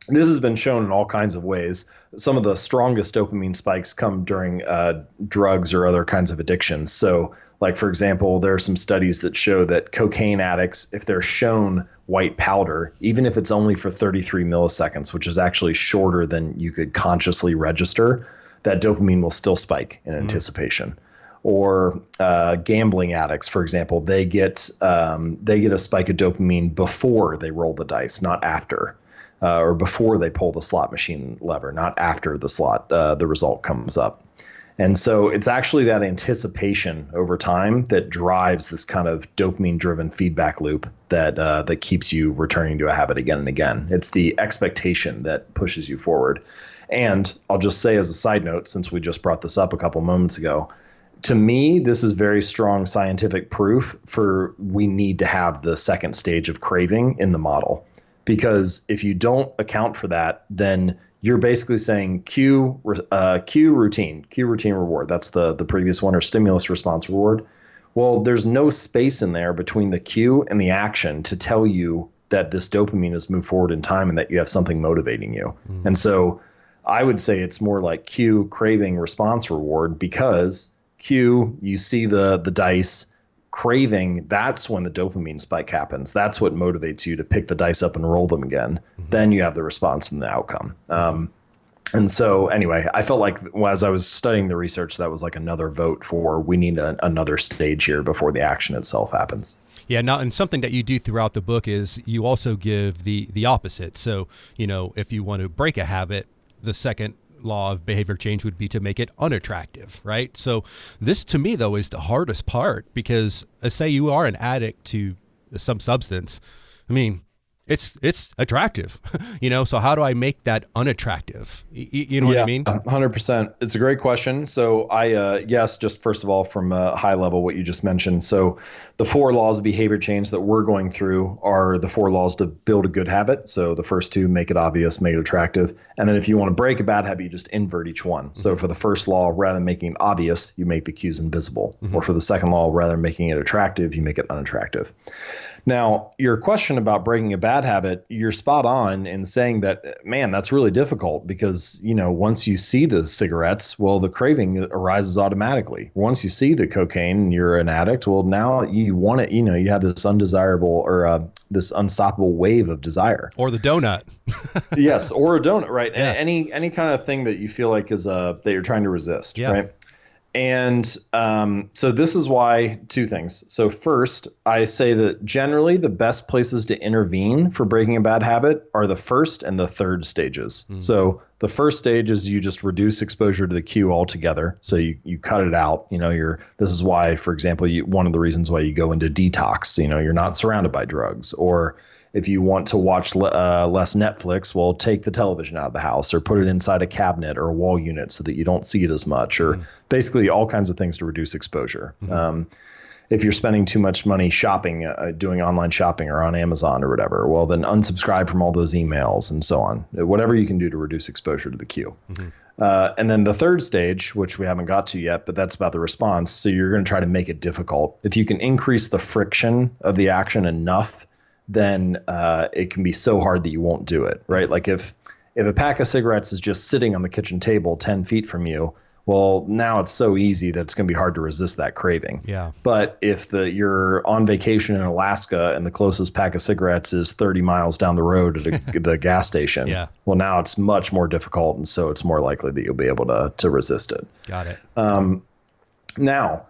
this has been shown in all kinds of ways. Some of the strongest dopamine spikes come during drugs or other kinds of addictions. So like, for example, there are some studies that show that cocaine addicts, if they're shown white powder, even if it's only for 33 milliseconds, which is actually shorter than you could consciously register, that dopamine will still spike in anticipation. Or gambling addicts, for example, they get a spike of dopamine before they roll the dice, not after. Or before they pull the slot machine lever, not after the result comes up. And so it's actually that anticipation over time that drives this kind of dopamine-driven feedback loop that keeps you returning to a habit again and again. It's the expectation that pushes you forward. And I'll just say as a side note, since we just brought this up a couple moments ago, to me, this is very strong scientific proof for we need to have the second stage of craving in the model. Because if you don't account for that, then you're basically saying cue routine reward. That's the previous one, or stimulus response reward. Well, there's no space in there between the cue and the action to tell you that this dopamine has moved forward in time and that you have something motivating you. And so I would say it's more like cue, craving, response reward, because cue, you see the dice. Craving, that's when the dopamine spike happens. That's what motivates you to pick the dice up and roll them again. Then you have the response and the outcome. And so anyway, I felt like as I was studying the research, that was like another vote for we need another stage here before the action itself happens. Yeah, now, and something that you do throughout the book is you also give the opposite. So, you know, if you want to break a habit, the second law of behavior change would be to make it unattractive, right? So this, to me, though, is the hardest part, because say you are an addict to some substance. I mean, it's attractive, so how do I make that unattractive? You know what I mean? 100%. It's a great question. So yes, just first of all, from a high level, what you just mentioned. So the 4 laws of behavior change that we're going through are the 4 laws to build a good habit. So the first 2, make it obvious, make it attractive. And then if you want to break a bad habit, you just invert each one. Mm-hmm. So for the first law, rather than making it obvious, you make the cues invisible. Mm-hmm. Or for the second law, rather than making it attractive, you make it unattractive. Now, your question about breaking a bad habit, you're spot on in saying that, man, that's really difficult because, once you see the cigarettes, well, the craving arises automatically. Once you see the cocaine and you're an addict, well, now you want it, you have this undesirable or this unstoppable wave of desire. Or the donut. Yes, or a donut, right? Yeah. Any kind of thing that you feel like is that you're trying to resist, right? And so this is why 2 things. So first, I say that generally the best places to intervene for breaking a bad habit are the first and the third stages. Mm. So the first stage is you just reduce exposure to the cue altogether. So you cut it out. This is why, for example, one of the reasons why you go into detox. You're not surrounded by drugs. Or if you want to watch less Netflix, well, take the television out of the house or put it inside a cabinet or a wall unit so that you don't see it as much, or basically all kinds of things to reduce exposure. Mm-hmm. If you're spending too much money shopping, doing online shopping or on Amazon or whatever, well, then unsubscribe from all those emails and so on. Whatever you can do to reduce exposure to the cue. Mm-hmm. And then the third stage, which we haven't got to yet, but that's about the response. So you're going to try to make it difficult. If you can increase the friction of the action enough, then it can be so hard that you won't do it, right? Like if a pack of cigarettes is just sitting on the kitchen table 10 feet from you, well, now it's so easy that it's going to be hard to resist that craving. Yeah. But if you're on vacation in Alaska and the closest pack of cigarettes is 30 miles down the road at the gas station, well, now it's much more difficult, and so it's more likely that you'll be able to resist it. Got it. Now,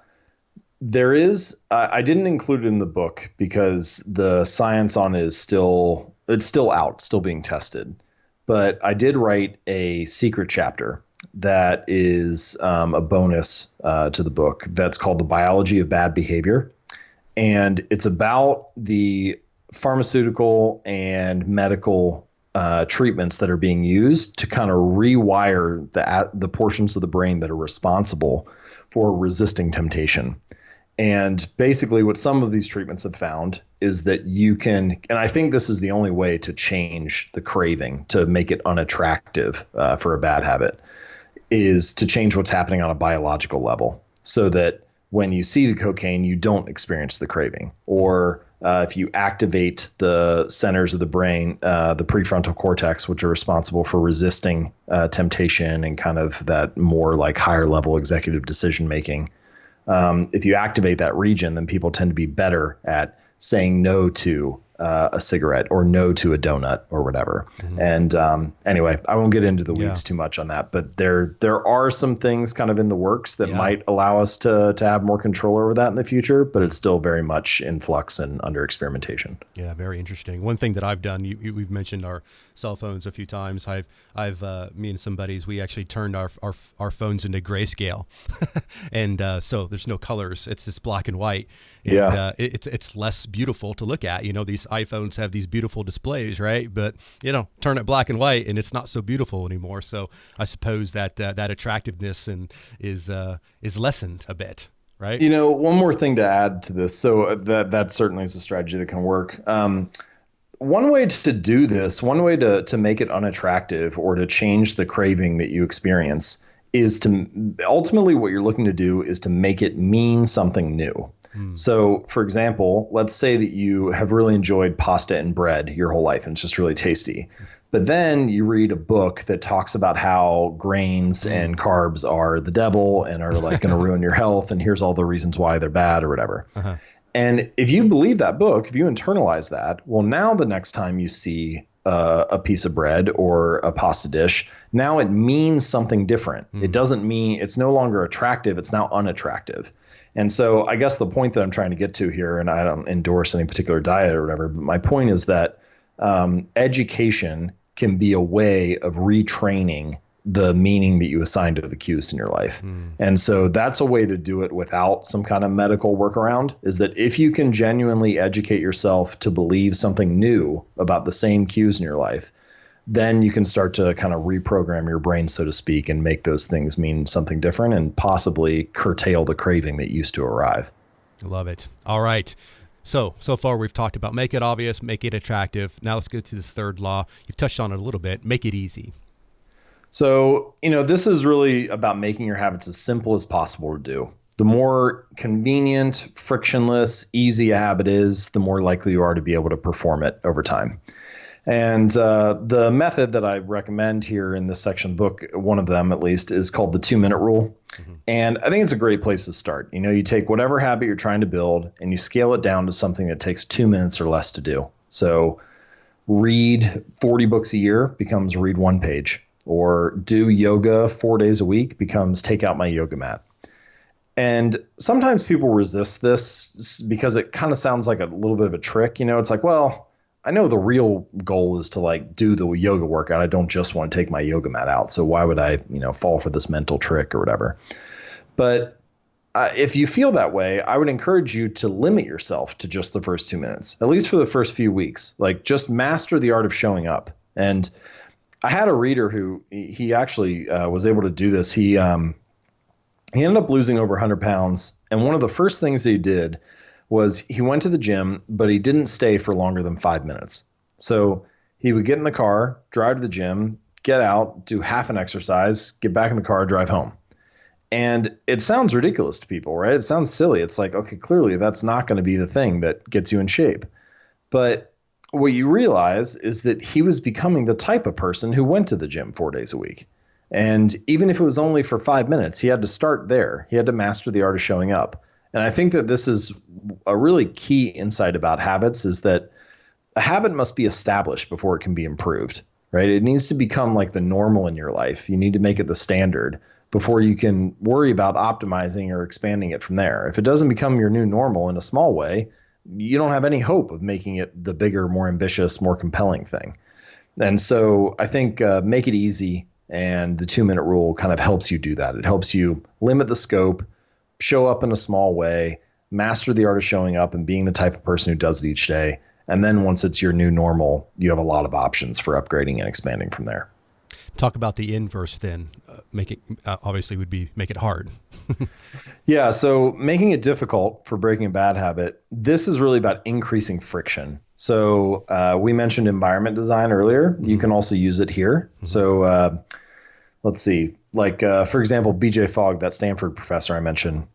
there is, I didn't include it in the book because the science on it is still out, still being tested. But I did write a secret chapter that is a bonus to the book that's called The Biology of Bad Behavior. And it's about the pharmaceutical and medical treatments that are being used to kind of rewire the portions of the brain that are responsible for resisting temptation. And basically what some of these treatments have found is that you can, and I think this is the only way to change the craving, to make it unattractive for a bad habit, is to change what's happening on a biological level so that when you see the cocaine, you don't experience the craving. Or if you activate the centers of the brain, the prefrontal cortex, which are responsible for resisting temptation and kind of that more like higher level executive decision making. If you activate that region, then people tend to be better at saying no to a cigarette or no to a donut or whatever. Mm-hmm. And anyway, I won't get into the weeds too much on that, but there are some things kind of in the works that might allow us to have more control over that in the future, but it's still very much in flux and under experimentation. Yeah, very interesting. One thing that I've done, we've mentioned our cell phones a few times. I've me and some buddies, we actually turned our phones into grayscale, and so there's no colors. It's just black and white. And, it's less beautiful to look at. These iPhones have these beautiful displays, right? But turn it black and white, and it's not so beautiful anymore. So I suppose that that attractiveness is lessened a bit, right? One more thing to add to this. So that certainly is a strategy that can work. One way to do this, one way to make it unattractive or to change the craving that you experience is to ultimately what you're looking to do is to make it mean something new. So, for example, let's say that you have really enjoyed pasta and bread your whole life and it's just really tasty. But then you read a book that talks about how grains and carbs are the devil and are like going to ruin your health. And here's all the reasons why they're bad or whatever. Uh-huh. And if you believe that book, if you internalize that, well, now the next time you see a piece of bread or a pasta dish, now it means something different. It doesn't mean it's no longer attractive. It's now unattractive. And so I guess the point that I'm trying to get to here, and I don't endorse any particular diet or whatever, but my point is that education can be a way of retraining the meaning that you assign to the cues in your life. And so that's a way to do it without some kind of medical workaround, is that if you can genuinely educate yourself to believe something new about the same cues in your life, then you can start to kind of reprogram your brain, so to speak, and make those things mean something different and possibly curtail the craving that used to arrive. Love it. All right. So far we've talked about make it obvious, make it attractive. Now let's go to the third law. You've touched on it a little bit. Make it easy. So, this is really about making your habits as simple as possible to do. The more convenient, frictionless, easy a habit is, the more likely you are to be able to perform it over time. And the method that I recommend here in this section of the book, one of them at least, is called the 2-minute rule. And I think it's a great place to start. You take whatever habit you're trying to build and you scale it down to something that takes 2 minutes or less to do. So read 40 books a year becomes read 1 page, or do yoga 4 days a week becomes take out my yoga mat. And sometimes people resist this because it kind of sounds like a little bit of a trick. It's like, well, I know the real goal is to do the yoga workout. I don't just want to take my yoga mat out. So why would I, fall for this mental trick or whatever? But if you feel that way, I would encourage you to limit yourself to just the first 2 minutes, at least for the first few weeks. Just master the art of showing up. And I had a reader who he actually was able to do this. He ended up losing over 100 pounds. And one of the first things that he did was he went to the gym, but he didn't stay for longer than 5 minutes. So he would get in the car, drive to the gym, get out, do half an exercise, get back in the car, drive home. And it sounds ridiculous to people, right? It sounds silly. It's like, okay, clearly that's not going to be the thing that gets you in shape. But what you realize is that he was becoming the type of person who went to the gym 4 days a week. And even if it was only for 5 minutes, he had to start there. He had to master the art of showing up. And I think that this is a really key insight about habits, is that a habit must be established before it can be improved, right? It needs to become like the normal in your life. You need to make it the standard before you can worry about optimizing or expanding it from there. If it doesn't become your new normal in a small way, you don't have any hope of making it the bigger, more ambitious, more compelling thing. And so I think make it easy, and the 2-minute rule kind of helps you do that. It helps you limit the scope, show up in a small way, master the art of showing up and being the type of person who does it each day. And then once it's your new normal, you have a lot of options for upgrading and expanding from there. Talk about the inverse then. Make it obviously would be make it hard. Yeah. So making it difficult for breaking a bad habit, this is really about increasing friction. So we mentioned environment design earlier. You can also use it here. So let's see. For example, BJ Fogg, that Stanford professor I mentioned,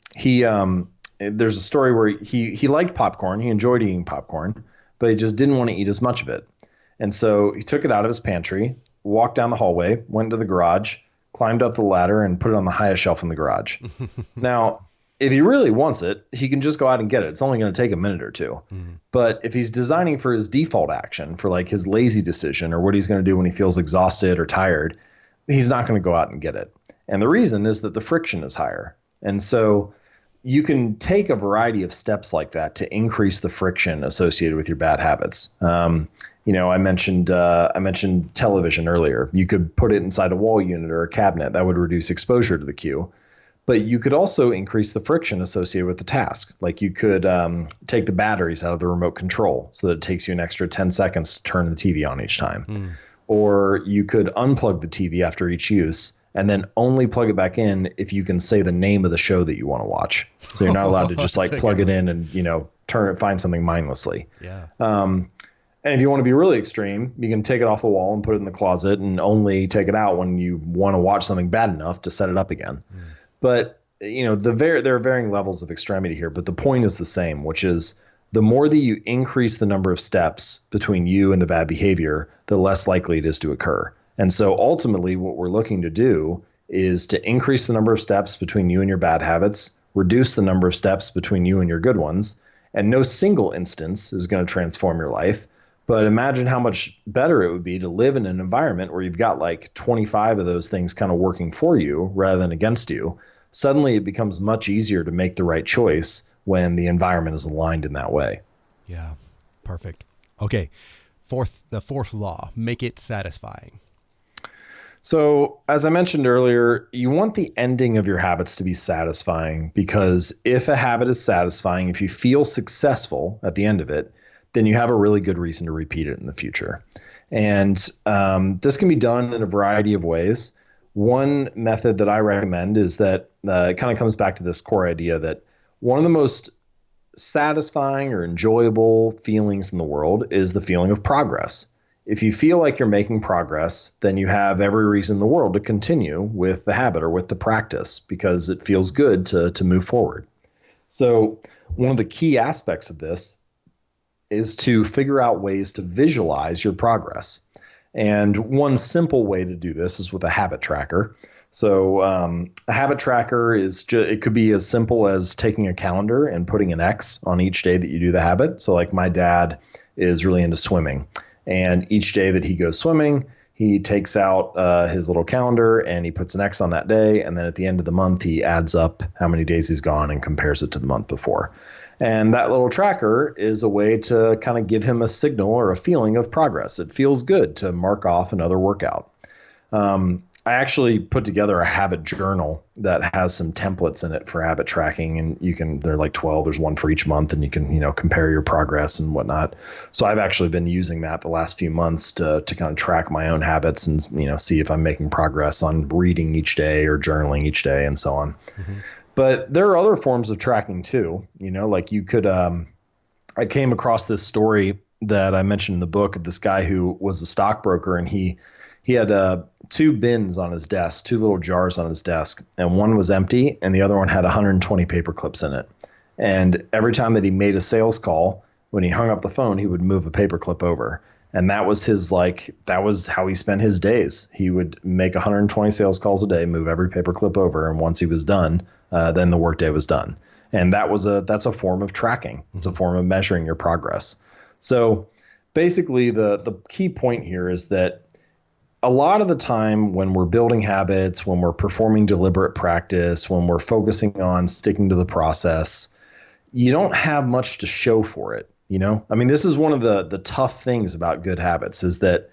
there's a story where he liked popcorn. He enjoyed eating popcorn, but he just didn't want to eat as much of it. And so he took it out of his pantry, walked down the hallway, went to the garage, climbed up the ladder, and put it on the highest shelf in the garage. Now, if he really wants it, he can just go out and get it. It's only going to take a minute or two. But if he's designing for his default action, for his lazy decision or what he's going to do when he feels exhausted or tired, he's not going to go out and get it. And the reason is that the friction is higher. And so you can take a variety of steps like that to increase the friction associated with your bad habits. I mentioned television earlier. You could put it inside a wall unit or a cabinet. That would reduce exposure to the cue. But you could also increase the friction associated with the task. You could take the batteries out of the remote control so that it takes you an extra 10 seconds to turn the TV on each time. Or you could unplug the TV after each use and then only plug it back in if you can say the name of the show that you want to watch. So you're not allowed to just plug it in and, find something mindlessly. Yeah. And if you want to be really extreme, you can take it off the wall and put it in the closet and only take it out when you want to watch something bad enough to set it up again. But, there are varying levels of extremity here, but the point is the same, which is the more that you increase the number of steps between you and the bad behavior, the less likely it is to occur. And so ultimately what we're looking to do is to increase the number of steps between you and your bad habits, reduce the number of steps between you and your good ones. And no single instance is going to transform your life. But imagine how much better it would be to live in an environment where you've got 25 of those things kind of working for you rather than against you. Suddenly it becomes much easier to make the right choice when the environment is aligned in that way. Yeah, perfect. Okay, the fourth law, make it satisfying. So, as I mentioned earlier, you want the ending of your habits to be satisfying because if a habit is satisfying, if you feel successful at the end of it, then you have a really good reason to repeat it in the future. And this can be done in a variety of ways. One method that I recommend is that it kind of comes back to this core idea that one of the most satisfying or enjoyable feelings in the world is the feeling of progress. If you feel like you're making progress, then you have every reason in the world to continue with the habit or with the practice because it feels good to move forward. So one of the key aspects of this is to figure out ways to visualize your progress. And one simple way to do this is with a habit tracker. So a habit tracker it could be as simple as taking a calendar and putting an X on each day that you do the habit. So like my dad is really into swimming. And each day that he goes swimming, he takes out his little calendar and he puts an X on that day. And then at the end of the month, he adds up how many days he's gone and compares it to the month before. And that little tracker is a way to kind of give him a signal or a feeling of progress. It feels good to mark off another workout. I actually put together a habit journal that has some templates in it for habit tracking, and they're like 12. There's one for each month, and you can, compare your progress and whatnot. So I've actually been using that the last few months to kind of track my own habits and, see if I'm making progress on reading each day or journaling each day and so on. Mm-hmm. But there are other forms of tracking too, like you could, I came across this story that I mentioned in the book of this guy who was a stockbroker, and he had two bins on his desk, two little jars on his desk, and one was empty and the other one had 120 paper clips in it. And every time that he made a sales call, when he hung up the phone, he would move a paper clip over. And that was that was how he spent his days. He would make 120 sales calls a day, move every paper clip over. And once he was done, then the workday was done. And that's a form of tracking. It's a form of measuring your progress. So basically the key point here is that a lot of the time when we're building habits, when we're performing deliberate practice, when we're focusing on sticking to the process, you don't have much to show for it. I mean, this is one of the tough things about good habits is that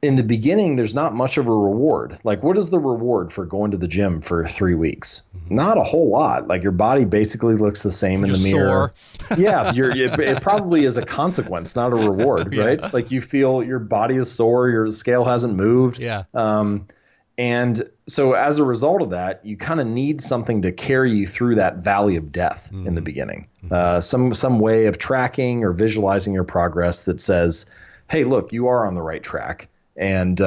in the beginning, there's not much of a reward. Like, what is the reward for going to the gym for 3 weeks? Mm-hmm. Not a whole lot. Like, your body basically looks the same in the mirror. Yeah, it probably is a consequence, not a reward, right? Yeah. Like, you feel your body is sore, your scale hasn't moved. Yeah. And so as a result of that, you kind of need something to carry you through that valley of death in the beginning. Some way of tracking or visualizing your progress that says, hey, look, you are on the right track. And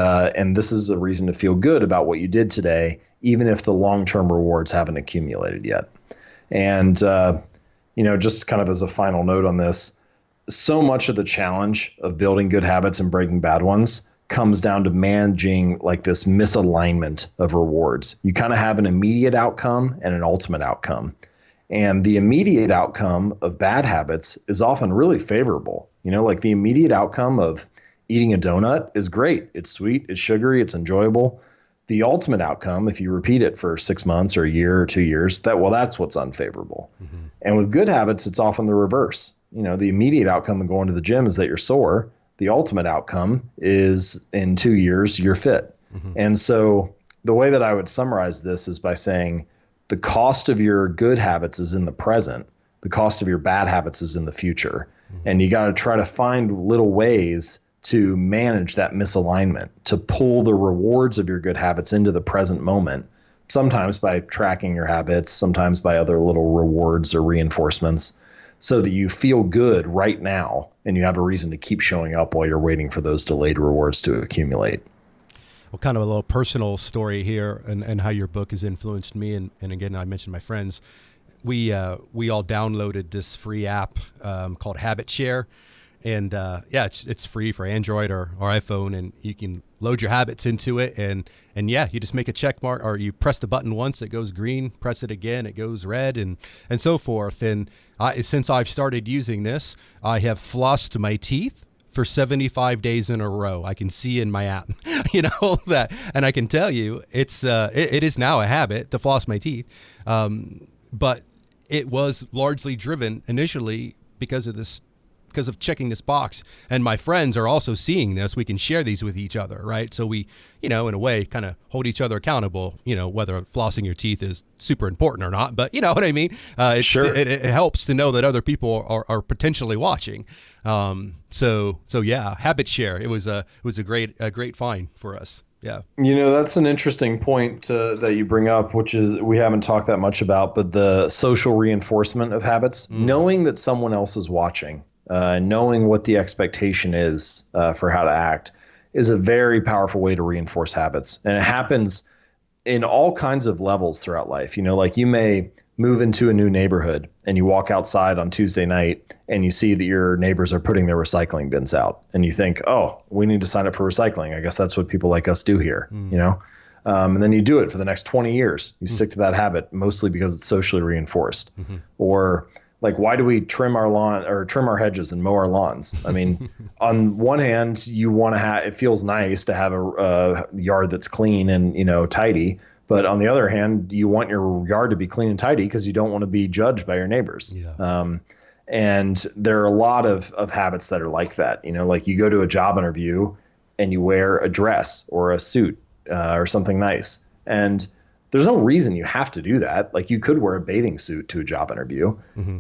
this is a reason to feel good about what you did today, even if the long-term rewards haven't accumulated yet. And, just kind of as a final note on this, so much of the challenge of building good habits and breaking bad ones comes down to managing like this misalignment of rewards. You kind of have an immediate outcome and an ultimate outcome. And the immediate outcome of bad habits is often really favorable. Like the immediate outcome of eating a donut is great. It's sweet, it's sugary, it's enjoyable. The ultimate outcome, if you repeat it for 6 months or a year or 2 years, that's what's unfavorable. Mm-hmm. And with good habits, it's often the reverse. The immediate outcome of going to the gym is that you're sore. The ultimate outcome is in 2 years, you're fit. Mm-hmm. And so the way that I would summarize this is by saying the cost of your good habits is in the present. The cost of your bad habits is in the future. Mm-hmm. And you got to try to find little ways to manage that misalignment, to pull the rewards of your good habits into the present moment, sometimes by tracking your habits, sometimes by other little rewards or reinforcements, so that you feel good right now and you have a reason to keep showing up while you're waiting for those delayed rewards to accumulate. Well, kind of a little personal story here and how your book has influenced me. And again, I mentioned my friends. We all downloaded this free app called Habit Share. And it's free for Android or iPhone, and you can load your habits into it. And you just make a check mark, or you press the button once, it goes green, press it again, it goes red, and so forth. And since I've started using this, I have flossed my teeth for 75 days in a row. I can see in my app, that, and I can tell you it is now a habit to floss my teeth. But it was largely driven initially because of this because of checking this box. And my friends are also seeing this. We can share these with each other, right? So we, in a way, kind of hold each other accountable, whether flossing your teeth is super important or not. But you know what I mean? Sure. It helps to know that other people are potentially watching. So yeah, habit share. It was a great find for us. Yeah. That's an interesting point that you bring up, which is we haven't talked that much about, but the social reinforcement of habits, knowing that someone else is watching, knowing what the expectation is for how to act is a very powerful way to reinforce habits. And it happens in all kinds of levels throughout life. Like you may move into a new neighborhood and you walk outside on Tuesday night and you see that your neighbors are putting their recycling bins out and you think, oh, we need to sign up for recycling. I guess that's what people like us do here, and then you do it for the next 20 years. You stick to that habit mostly because it's socially reinforced. Or like, why do we trim our lawn or trim our hedges and mow our lawns? I mean, on one hand, you want to it feels nice to have a yard that's clean and, tidy. But on the other hand, you want your yard to be clean and tidy because you don't want to be judged by your neighbors. Yeah. And there are a lot of habits that are like that. Like you go to a job interview and you wear a dress or a suit or something nice. And there's no reason you have to do that. Like you could wear a bathing suit to a job interview,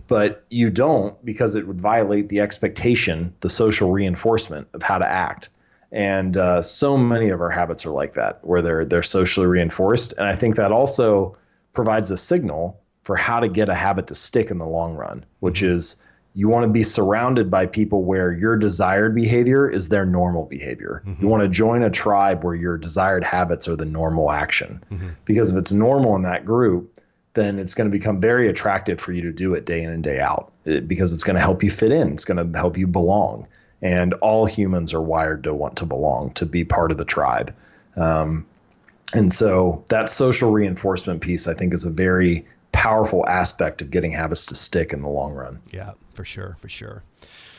but you don't because it would violate the expectation, the social reinforcement of how to act. And so many of our habits are like that, where they're socially reinforced. And I think that also provides a signal for how to get a habit to stick in the long run, which is you want to be surrounded by people where your desired behavior is their normal behavior. You want to join a tribe where your desired habits are the normal action. Because if it's normal in that group, then it's going to become very attractive for you to do it day in and day out because it's going to help you fit in. It's going to help you belong. And all humans are wired to want to belong, to be part of the tribe. And so that social reinforcement piece, I think, is a very powerful aspect of getting habits to stick in the long run. Yeah, for sure.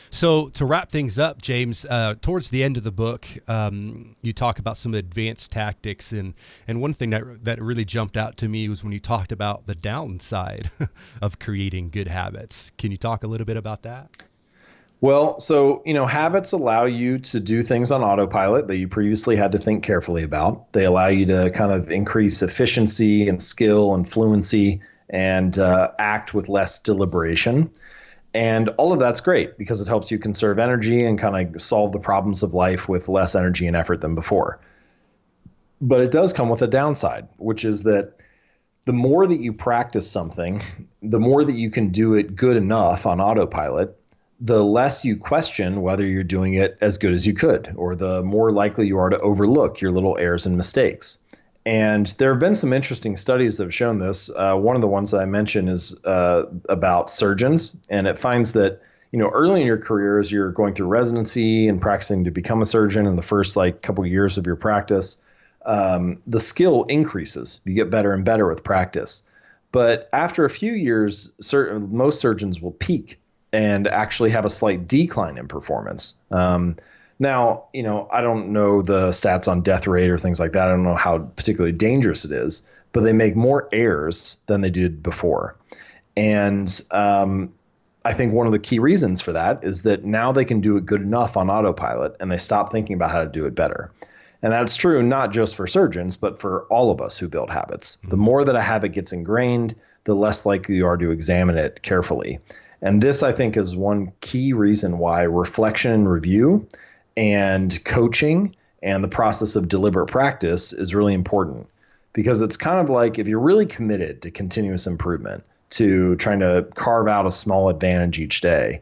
So to wrap things up, James, towards the end of the book, you talk about some advanced tactics. And one thing that really jumped out to me was when you talked about the downside of creating good habits. Can you talk a little bit about that? Well, so, habits allow you to do things on autopilot that you previously had to think carefully about. They allow you to kind of increase efficiency and skill and fluency and act with less deliberation. And all of that's great because it helps you conserve energy and kind of solve the problems of life with less energy and effort than before. But it does come with a downside, which is that the more that you practice something, the more that you can do it good enough on autopilot, the less you question whether you're doing it as good as you could, or the more likely you are to overlook your little errors and mistakes. And there have been some interesting studies that have shown this. One of the ones that I mentioned is about surgeons, and it finds that early in your career, as you're going through residency and practicing to become a surgeon in the first couple of years of your practice, the skill increases. You get better and better with practice. But after a few years, most surgeons will peak and actually have a slight decline in performance. Now, I don't know the stats on death rate or things like that. I don't know how particularly dangerous it is, but they make more errors than they did before. And I think one of the key reasons for that is that now they can do it good enough on autopilot and they stop thinking about how to do it better. And that's true not just for surgeons, but for all of us who build habits. The more that a habit gets ingrained, the less likely you are to examine it carefully. And this, I think, is one key reason why reflection and review and coaching and the process of deliberate practice is really important. Because it's kind of like if you're really committed to continuous improvement, to trying to carve out a small advantage each day,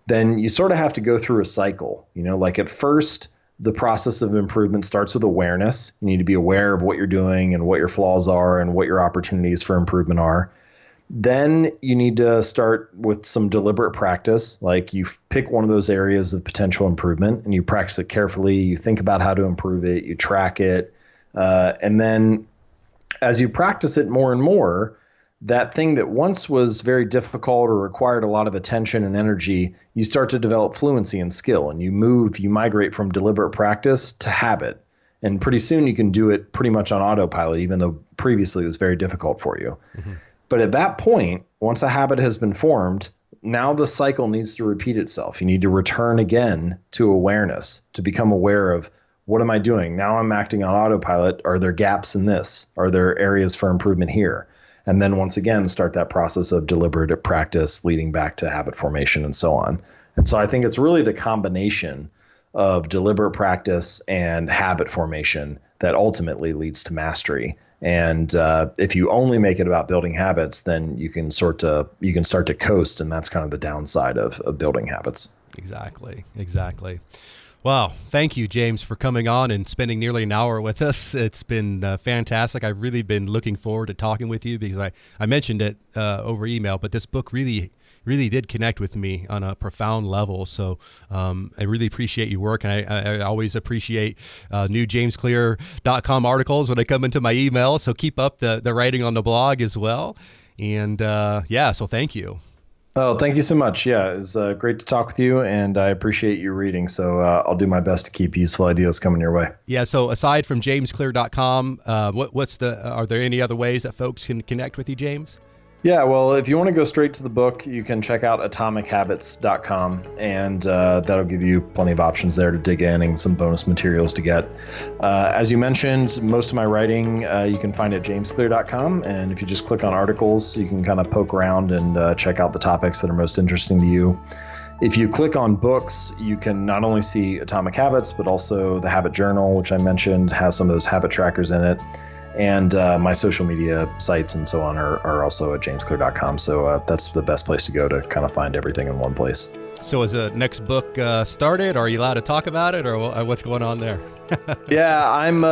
then you sort of have to go through a cycle. Like at first, the process of improvement starts with awareness. You need to be aware of what you're doing and what your flaws are and what your opportunities for improvement are. Then you need to start with some deliberate practice. Like you pick one of those areas of potential improvement and you practice it carefully. You think about how to improve it. You track it. And then as you practice it more and more, that thing that once was very difficult or required a lot of attention and energy, you start to develop fluency and skill. And you migrate from deliberate practice to habit. And pretty soon you can do it pretty much on autopilot, even though previously it was very difficult for you. Mm-hmm. But at that point, once a habit has been formed, now the cycle needs to repeat itself. You need to return again to awareness, to become aware of, what am I doing? Now I'm acting on autopilot. Are there gaps in this? Are there areas for improvement here? And then once again, start that process of deliberate practice leading back to habit formation and so on. And so I think it's really the combination of deliberate practice and habit formation that ultimately leads to mastery. And if you only make it about building habits, then you can start to coast, and that's kind of the downside of building habits. Exactly. Wow. Thank you, James, for coming on and spending nearly an hour with us. It's been fantastic. I've really been looking forward to talking with you because I mentioned it over email, but this book really did connect with me on a profound level. So I really appreciate your work. And I always appreciate new jamesclear.com articles when they come into my email. So keep up the writing on the blog as well. And so thank you. Oh, thank you so much. Yeah, it's great to talk with you, and I appreciate you reading. So I'll do my best to keep useful ideas coming your way. Yeah. So aside from jamesclear.com, are there any other ways that folks can connect with you, James? Yeah, well, if you want to go straight to the book, you can check out atomichabits.com, and that'll give you plenty of options there to dig in and some bonus materials to get. As you mentioned, most of my writing you can find at jamesclear.com, and if you just click on articles, you can kind of poke around and check out the topics that are most interesting to you. If you click on books, you can not only see Atomic Habits, but also the Habit Journal, which I mentioned, has some of those habit trackers in it. And my social media sites and so on are also at jamesclear.com. So that's the best place to go to kind of find everything in one place. So is the next book started? Are you allowed to talk about it, or what's going on there? Yeah, I'm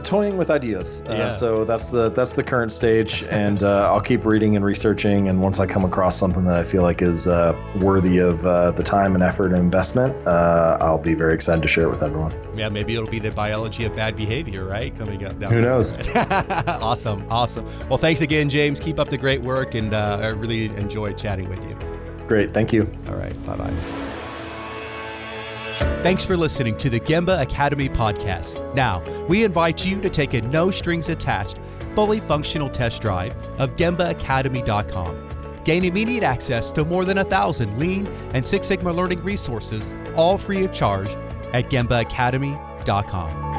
toying with ideas. So that's the current stage, and I'll keep reading and researching. And once I come across something that I feel like is worthy of the time and effort and investment, I'll be very excited to share it with everyone. Yeah, maybe it'll be the biology of bad behavior, right? Coming up. Who knows? Awesome. Well, thanks again, James. Keep up the great work, and I really enjoyed chatting with you. Great. Thank you. All right. Bye-bye. Thanks for listening to the Gemba Academy podcast. Now, we invite you to take a no-strings-attached, fully functional test drive of GembaAcademy.com. Gain immediate access to more than 1,000 Lean and Six Sigma learning resources, all free of charge, at GembaAcademy.com.